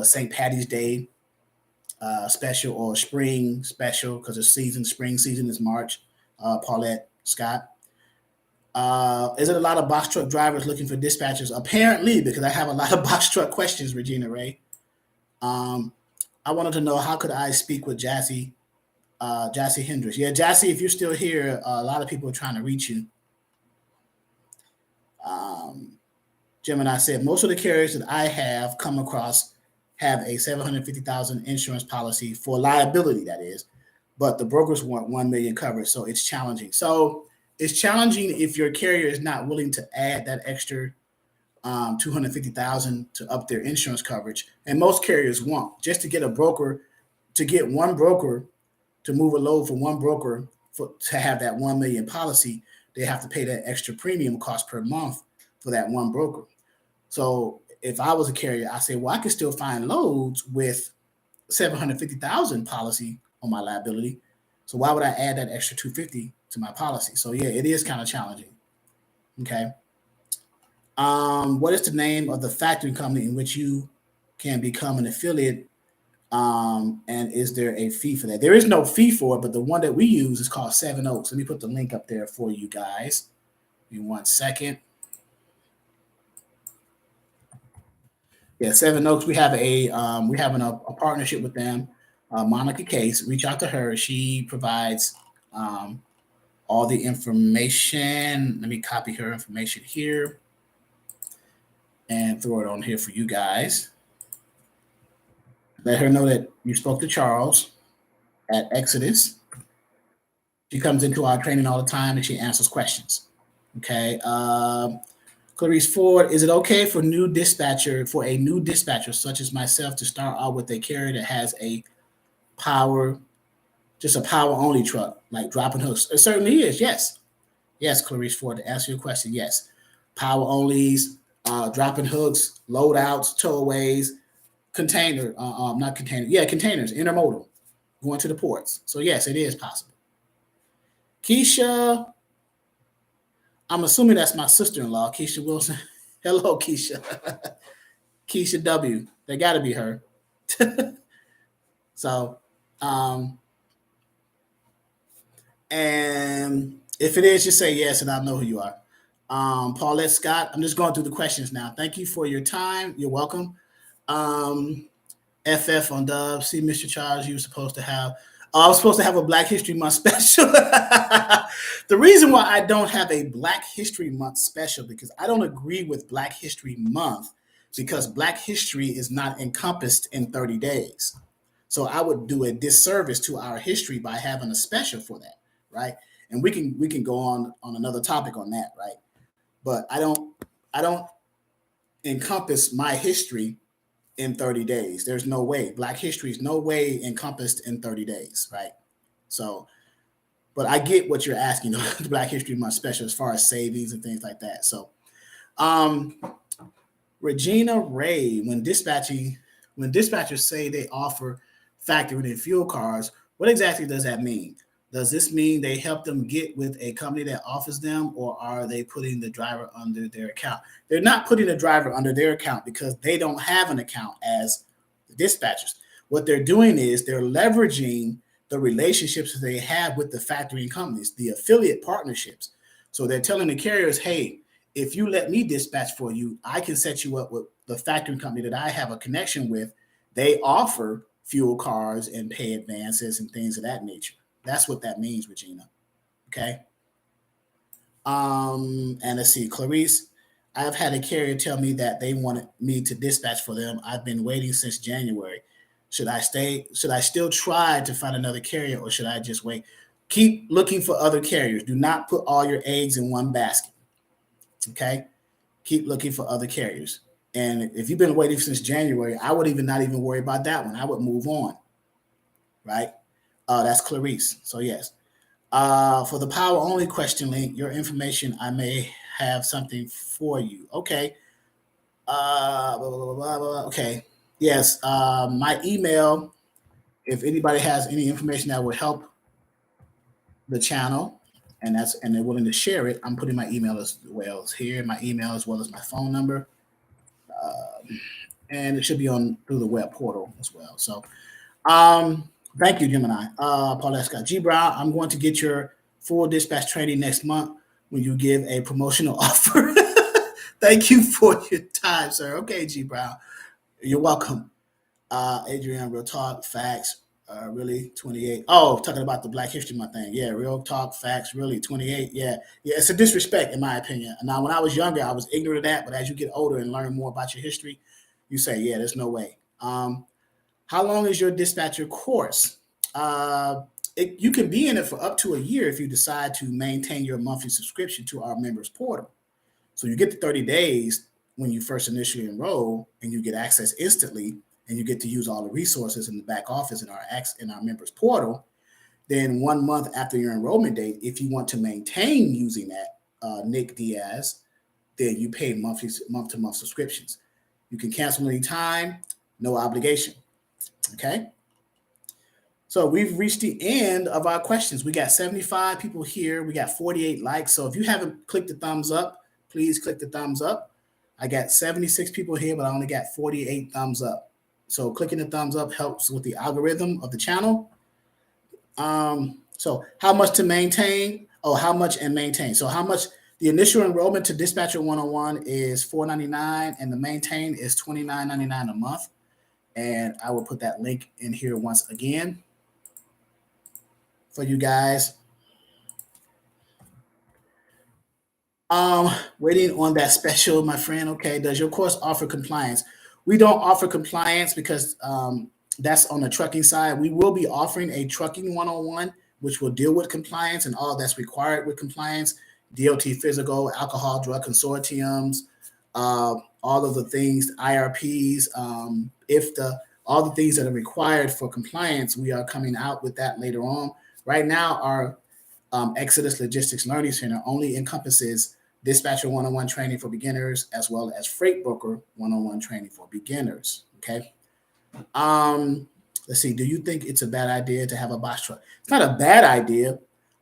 St. Patty's Day special or spring special because the spring season is March. Paulette Scott. Is it a lot of box truck drivers looking for dispatchers? Apparently, because I have a lot of box truck questions, Regina Ray. I wanted to know, how could I speak with Jazzy Hendricks? Yeah, Jazzy, if you're still here, a lot of people are trying to reach you. Gemini said, most of the carriers that I have come across have a $750,000 insurance policy for liability, that is, but the brokers want $1 million coverage, so it's challenging. So it's challenging if your carrier is not willing to add that extra $250,000 to up their insurance coverage, and most carriers won't. Just to get one broker to move a load for one broker to have that $1 million policy, they have to pay that extra premium cost per month for that one broker. So if I was a carrier, I say, well, I can still find loads with $750,000 policy on my liability. So why would I add that extra $250 to my policy? So yeah, it is kind of challenging. Okay. What is the name of the factoring company in which you can become an affiliate And is there a fee for that? There is no fee for it, but the one that we use is called Seven Oaks. Let me put the link up there for you guys. Give me 1 second. Yeah, Seven Oaks. We have a partnership with them. Monica Case, reach out to her. She provides all the information. Let me copy her information here and throw it on here for you guys. Let her know that you spoke to Charles at Exodus. She comes into our training all the time and she answers questions. Okay. Clarice Ford, is it okay for a new dispatcher such as myself to start out with a carrier that has just a power only truck, like dropping hooks? It certainly is. Yes. Yes, Clarice Ford, to answer your question, yes. Power onlys, dropping hooks, loadouts, towaways, containers, intermodal, going to the ports. So yes, it is possible. Keisha, I'm assuming that's my sister-in-law, Keisha Wilson. Hello, Keisha. Keisha W. They got to be her. So, and if it is, just say yes, and I'll know who you are. Paulette Scott, I'm just going through the questions now. Thank you for your time. You're welcome. FF on Dub. See, Mr. Charles, you were supposed to have. I was supposed to have a Black History Month special. The reason why I don't have a Black History Month special because I don't agree with Black History Month because Black history is not encompassed in 30 days. So I would do a disservice to our history by having a special for that, right? And we can go on another topic on that, right? But I don't encompass my history in 30 days. There's no way. Black history is no way encompassed in 30 days, right? So, but I get what you're asking, the Black History Month special as far as savings and things like that. So, Regina Ray, when dispatchers say they offer factoring in fuel cards, what exactly does that mean? Does this mean they help them get with a company that offers them, or are they putting the driver under their account? They're not putting the driver under their account because they don't have an account as dispatchers. What they're doing is they're leveraging the relationships that they have with the factoring companies, the affiliate partnerships. So they're telling the carriers, hey, if you let me dispatch for you, I can set you up with the factoring company that I have a connection with. They offer fuel cards and pay advances and things of that nature. That's what that means, Regina. Okay. And let's see, Clarice, I've had a carrier tell me that they wanted me to dispatch for them. I've been waiting since January. Should I still try to find another carrier, or should I just wait? Keep looking for other carriers. Do not put all your eggs in one basket. Okay. Keep looking for other carriers. And if you've been waiting since January, I would not even worry about that one. I would move on. Right. That's Clarice. So yes. For the power only question link, your information, I may have something for you. Okay. Blah, blah, blah, blah, blah. Okay. Yes. My email, if anybody has any information that would help the channel and they're willing to share it, I'm putting my email as well as here, my email as well as my phone number. And it should be through the web portal as well. So, thank you, Gemini. Paulette Scott. G. Brown, I'm going to get your full dispatch training next month when you give a promotional offer. Thank you for your time, sir. Okay, G. Brown. You're welcome. Adrian, real talk, facts, really, 28. Oh, talking about the Black History Month thing. Yeah, real talk, facts, really, 28. Yeah, it's a disrespect, in my opinion. Now, when I was younger, I was ignorant of that, but as you get older and learn more about your history, you say, yeah, there's no way. How long is your dispatcher course? You can be in it for up to a year if you decide to maintain your monthly subscription to our members portal. So you get the 30 days when you first initially enroll, and you get access instantly, and you get to use all the resources in the back office in our members portal. Then 1 month after your enrollment date, if you want to maintain using that, Nick Diaz, then you pay month-to-month subscriptions. You can cancel anytime, no obligation. Okay. So we've reached the end of our questions. We got 75 people here. We got 48 likes. So if you haven't clicked the thumbs up, please click the thumbs up. I got 76 people here, but I only got 48 thumbs up. So clicking the thumbs up helps with the algorithm of the channel. So how much to maintain? Oh, how much and maintain. So how much the initial enrollment to Dispatcher 101 is $4.99 and the maintain is $29.99 a month. And I will put that link in here once again for you guys. Waiting on that special, my friend. Okay, does your course offer compliance? We don't offer compliance because that's on the trucking side. We will be offering a trucking 101, which will deal with compliance and all that's required with compliance, DOT physical, alcohol, drug consortiums, all of the things, IRPs, all the things that are required for compliance, we are coming out with that later on. Right now, our Exodus Logistics Learning Center only encompasses Dispatcher 101 training for beginners, as well as Freight Broker 101 training for beginners. Okay. Let's see. Do you think it's a bad idea to have a box truck? It's not a bad idea.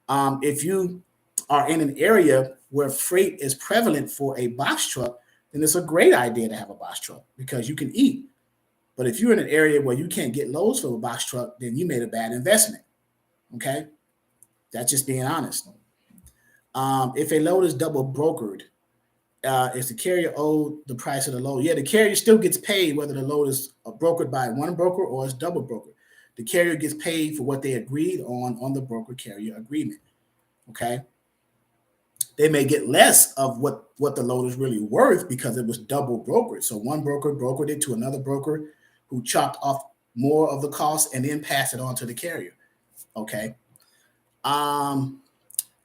If you are in an area where freight is prevalent for a box truck, then it's a great idea to have a box truck because you can eat. But if you're in an area where you can't get loads for a box truck, then you made a bad investment. Okay. That's just being honest. If a load is double brokered, is the carrier owed the price of the load? Yeah, the carrier still gets paid whether the load is brokered by one broker or it's double brokered. The carrier gets paid for what they agreed on the broker carrier agreement. Okay. They may get less of what the load is really worth because it was double brokered. So one broker brokered it to another broker who chopped off more of the cost and then passed it on to the carrier. Okay.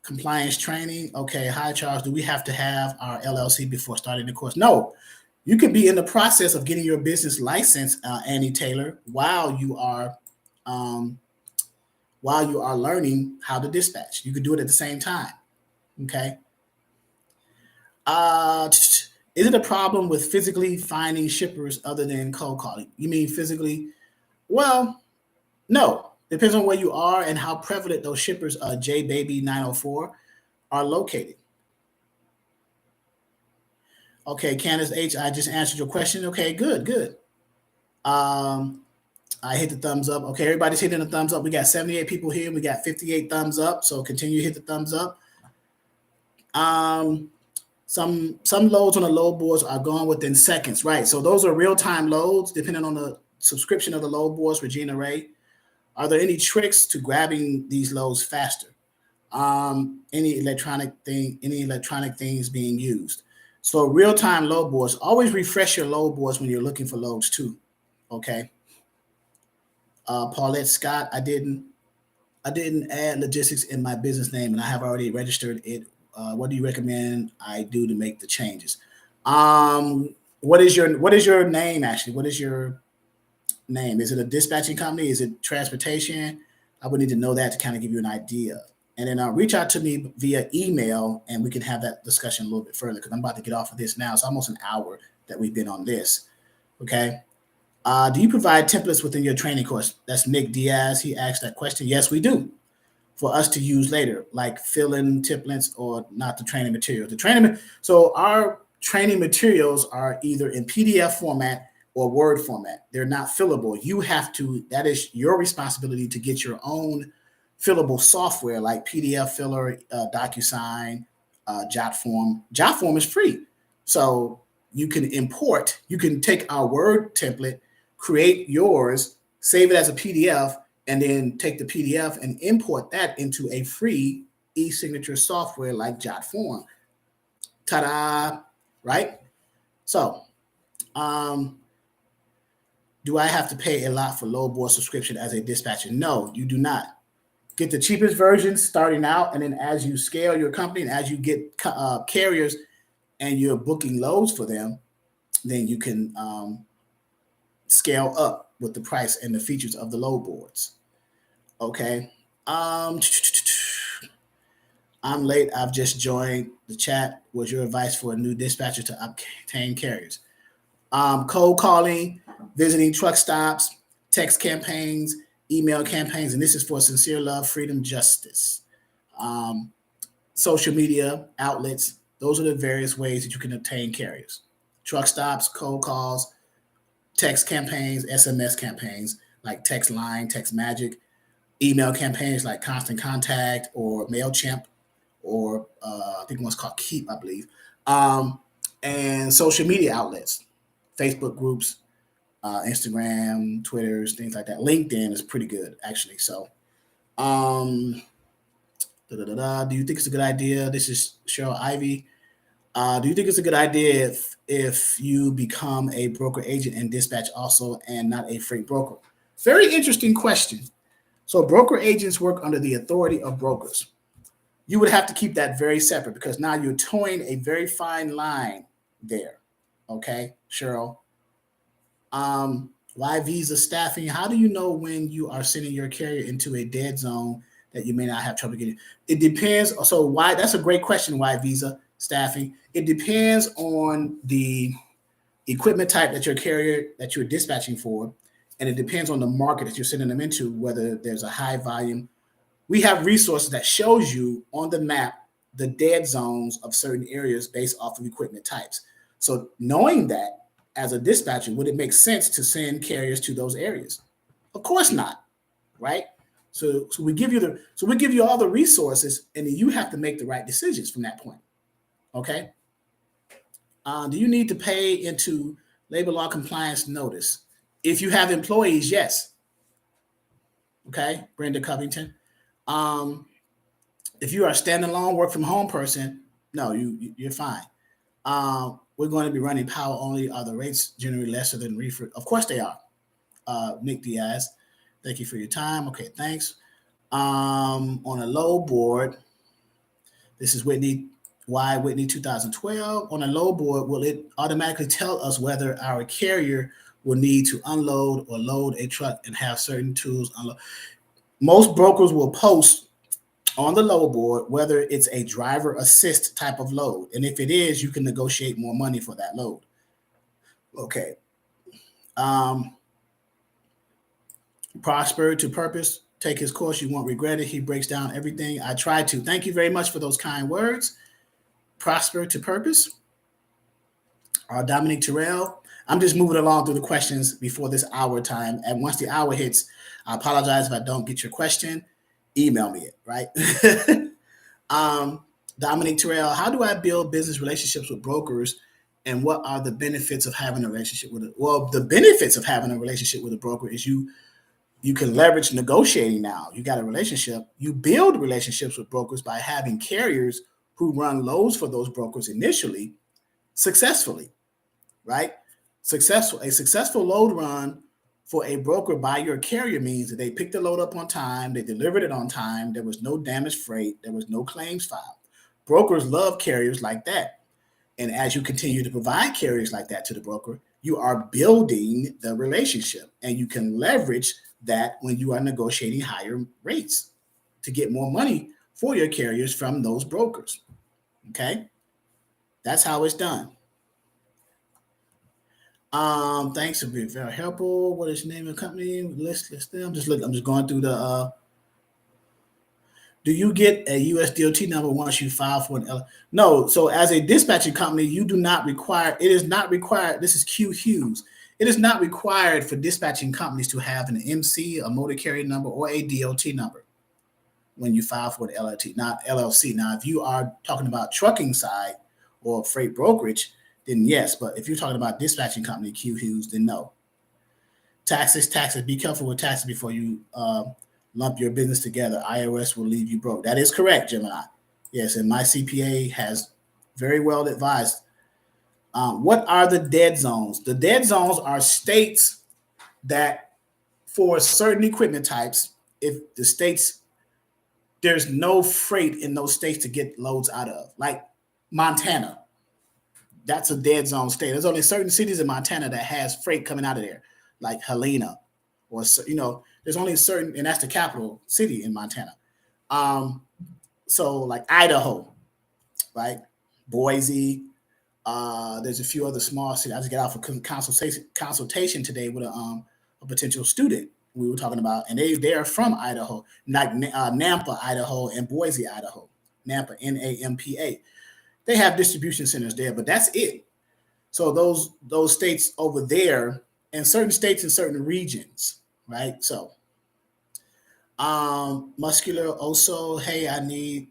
Compliance training. Okay. Hi, Charles. Do we have to have our LLC before starting the course? No. You can be in the process of getting your business license, Annie Taylor, while you are learning how to dispatch. You can do it at the same time. Okay. Is it a problem with physically finding shippers other than cold calling? You mean physically? Well, no. Depends on where you are and how prevalent those shippers, JBaby904, are located. Okay, Candace H, I just answered your question. Okay, good. I hit the thumbs up. Okay, everybody's hitting the thumbs up. We got 78 people here. We got 58 thumbs up. So continue to hit the thumbs up. Some loads on the load boards are gone within seconds, right? So those are real-time loads, depending on the subscription of the load boards, Regina Ray. Are there any tricks to grabbing these loads faster? Any electronic things being used? So real-time load boards, always refresh your load boards when you're looking for loads too. Okay. Paulette Scott, I didn't add logistics in my business name and I have already registered it. What do you recommend I do to make the changes? What is your name actually? What is your name? Is it a dispatching company? Is it transportation? I would need to know that to kind of give you an idea. And then reach out to me via email and we can have that discussion a little bit further because I'm about to get off of this now. It's almost an hour that we've been on this. Okay. Do you provide templates within your training course? That's Nick Diaz. He asked that question. Yes, we do. For us to use later, like fill-in templates or not the training material. So our training materials are either in PDF format or Word format. They're not fillable. That is your responsibility to get your own fillable software like PDF Filler, DocuSign, JotForm. JotForm is free. So you can take our Word template, create yours, save it as a PDF, and then take the PDF and import that into a free e-signature software like JotForm. Ta-da, right? So, do I have to pay a lot for load board subscription as a dispatcher? No, you do not. Get the cheapest version starting out, and then as you scale your company and as you get carriers and you're booking loads for them, then you can scale up with the price and the features of the load boards. Okay. I'm late. I've just joined the chat. What's your advice for a new dispatcher to obtain carriers? Cold calling, visiting truck stops, text campaigns, email campaigns, and this is for sincere love, freedom, justice. Social media outlets. Those are the various ways that you can obtain carriers. Truck stops, cold calls, text campaigns, SMS campaigns like Text Line, Text Magic, email campaigns like Constant Contact or MailChimp, or I think one's called Keep, I believe, and social media outlets, Facebook groups, Instagram, Twitters, things like that. LinkedIn is pretty good, actually. So, do you think it's a good idea? This is Cheryl Ivy. Do you think it's a good idea if you become a broker agent and dispatch also and not a freight broker? Very interesting question. So broker agents work under the authority of brokers. You would have to keep that very separate because now you're towing a very fine line there. Okay, Cheryl. Why visa staffing? How do you know when you are sending your carrier into a dead zone that you may not have trouble getting? It depends. So why? That's a great question. Why visa staffing? It depends on the equipment type that your carrier that you're dispatching for, and it depends on the market that you're sending them into, whether there's a high volume. We have resources that shows you on the map the dead zones of certain areas based off of equipment types. So knowing that, as a dispatcher, would it make sense to send carriers to those areas? Of course not, right? So we give you all the resources, and then you have to make the right decisions from that point. Okay. Do you need to pay into labor law compliance notice? If you have employees, yes. Okay, Brenda Covington. If you are a standalone work from home person, no, you're fine. We're going to be running power only. Are the rates generally lesser than reefer? Of course they are. Nick Diaz, thank you for your time. Okay, thanks. On a low board, this is Whitney 2012. On a low board, will it automatically tell us whether our carrier will need to unload or load a truck and have certain tools unload? Most brokers will post on the low board whether it's a driver assist type of load. And if it is, you can negotiate more money for that load. Okay. Prosper to purpose. Take his course. You won't regret it. He breaks down everything. I tried to. Thank you very much for those kind words. Prosper to purpose. Dominic Terrell. I'm just moving along through the questions before this hour time. And once the hour hits, I apologize if I don't get your question. Email me it, right? Dominic Terrell, how do I build business relationships with brokers, and what are the benefits of having a relationship with it? Well, the benefits of having a relationship with a broker is you can leverage negotiating now. You got a relationship. You build relationships with brokers by having carriers who run loads for those brokers initially successfully, right? A successful load run for a broker by your carrier means that they picked the load up on time, they delivered it on time, there was no damaged freight, there was no claims filed. Brokers love carriers like that. And as you continue to provide carriers like that to the broker, you are building the relationship, and you can leverage that when you are negotiating higher rates to get more money for your carriers from those brokers. Okay? That's how it's done. Thanks for being very helpful. What is the name of the company? List them. I'm just going through the. Do you get a US DOT number once you file for an L? No. So as a dispatching company, you do not require. It is not required. This is Q Hughes. It is not required for dispatching companies to have an MC, a motor carrier number, or a DOT number when you file for an LLC. Not LLC. Now, if you are talking about trucking side or freight brokerage, then yes. But if you're talking about dispatching company, Q Hughes, then no. Taxes. Be careful with taxes before you lump your business together. IRS will leave you broke. That is correct, Gemini. Yes, and my CPA has very well advised. What are the dead zones? The dead zones are states that for certain equipment types, if the states, there's no freight in those states to get loads out of, like Montana. That's a dead zone state. There's only certain cities in Montana that has freight coming out of there, like Helena, or there's only certain, and that's the capital city in Montana. So like Idaho, right? Boise. There's a few other small cities. I just got off a consultation today with a potential student we were talking about, and they are from Idaho, like Nampa, Idaho, and Boise, Idaho. Nampa, Nampa. They have distribution centers there, but that's it. So those states over there in certain states and certain regions, right? So, muscular also, hey, I need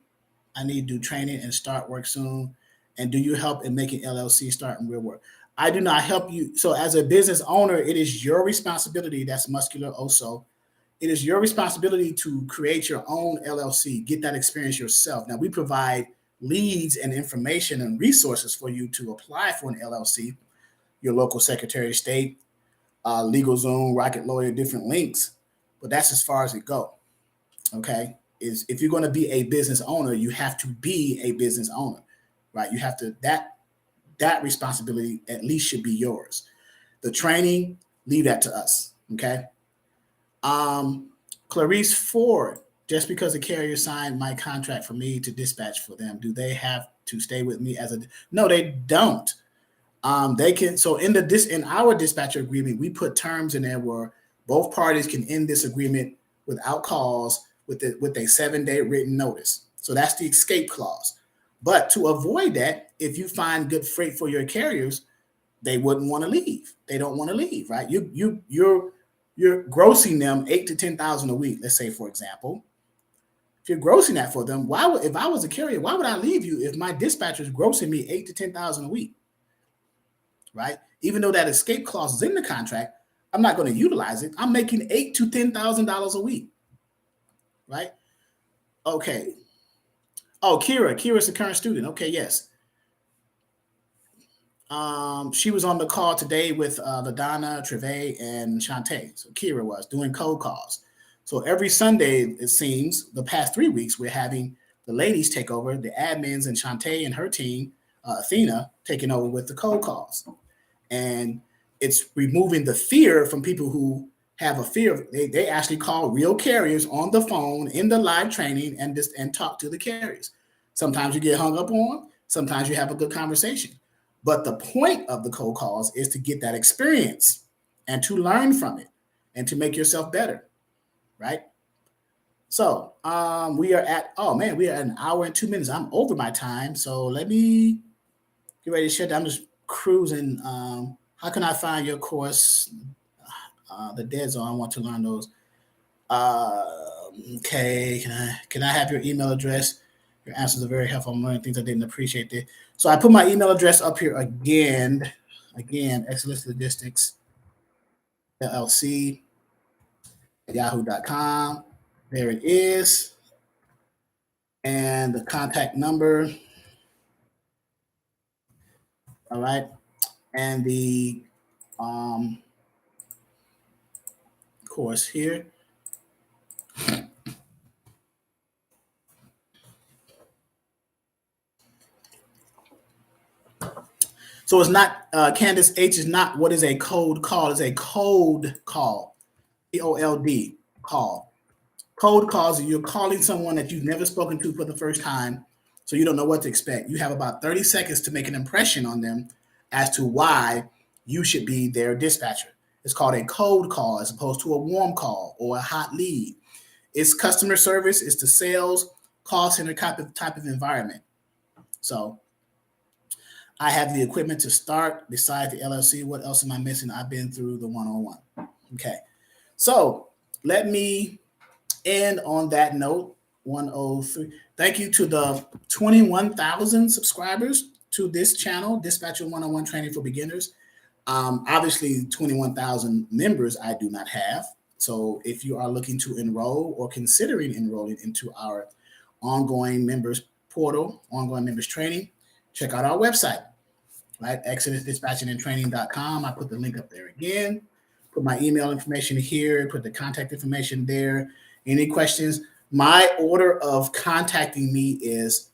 to do training and start work soon. And do you help in making LLC start in real work? I do not help you. So as a business owner, it is your responsibility. That's muscular also. It is your responsibility to create your own LLC, get that experience yourself. Now we provide leads and information and resources for you to apply for an LLC, your local Secretary of State, LegalZoom, Rocket Lawyer, different links. But that's as far as it goes. Okay, is if you're going to be a business owner, you have to be a business owner, right? You have to that responsibility at least should be yours. The training, leave that to us. Okay. Clarice Ford, just because the carrier signed my contract for me to dispatch for them, do they have to stay with me as a? No, they don't. They can. So in our dispatcher agreement, we put terms in there where both parties can end this agreement without cause with a 7-day written notice. So that's the escape clause. But to avoid that, if you find good freight for your carriers, they wouldn't want to leave. They don't want to leave, right? You're grossing them 8 to 10,000 a week. Let's say, for example, if you're grossing that for them, if I was a carrier, why would I leave you if my dispatcher is grossing me 8 to 10,000 a week, right? Even though that escape clause is in the contract, I'm not going to utilize it. I'm making $8,000 to $10,000 a week, right? Okay. Oh, Kira's a current student. Okay, yes. She was on the call today with LaDonna, Treve, and Shantae. So Kira was doing cold calls. So every Sunday, it seems, the past 3 weeks, we're having the ladies take over, the admins and Shantae and her team, Athena, taking over with the cold calls. And it's removing the fear from people who have a fear. They actually call real carriers on the phone in the live training and talk to the carriers. Sometimes you get hung up on, sometimes you have a good conversation. But the point of the cold calls is to get that experience and to learn from it and to make yourself better, right? So we are at an hour and 2 minutes. I'm over my time. So let me get ready to shut down. I'm just cruising. How can I find your course? The Dead Zone. I want to learn those. Okay. Can I have your email address? Your answers are very helpful. I'm learning things I didn't appreciate there. So I put my email address up here again, exoduslogisticsllc at yahoo.com. There it is. And the contact number. All right. And the course here. So it's not, Candace H is not what is a cold call. It's a code call, COLD, call. Cold calls are you're calling someone that you've never spoken to for the first time, so you don't know what to expect. You have about 30 seconds to make an impression on them as to why you should be their dispatcher. It's called a cold call as opposed to a warm call or a hot lead. It's customer service. It's the sales call center type of environment. So I have the equipment to start. Besides the LLC, what else am I missing? I've been through the one-on-one. Okay. So let me end on that note. 103. Thank you to the 21,000 subscribers to this channel, Dispatcher 101 Training for Beginners. Obviously, 21,000 members I do not have. So if you are looking to enroll or considering enrolling into our ongoing members portal, ongoing members training, check out our website, right? exodusdispatchingandtraining.com. I put the link up there again. Put my email information here, put the contact information there. Any questions? My order of contacting me is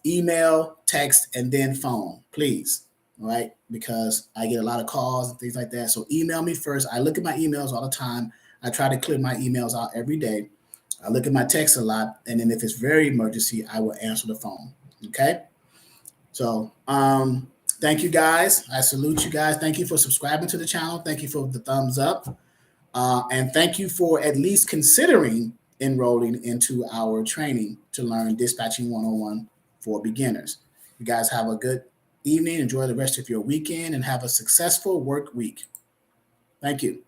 email, text, and then phone, please, all right? Because I get a lot of calls and things like that. So email me first. I look at my emails all the time. I try to clear my emails out every day. I look at my texts a lot. And then if it's very emergency, I will answer the phone, okay? So thank you, guys. I salute you guys. Thank you for subscribing to the channel. Thank you for the thumbs up. And thank you for at least considering enrolling into our training to learn Dispatching 101 for beginners. You guys have a good evening. Enjoy the rest of your weekend and have a successful work week. Thank you.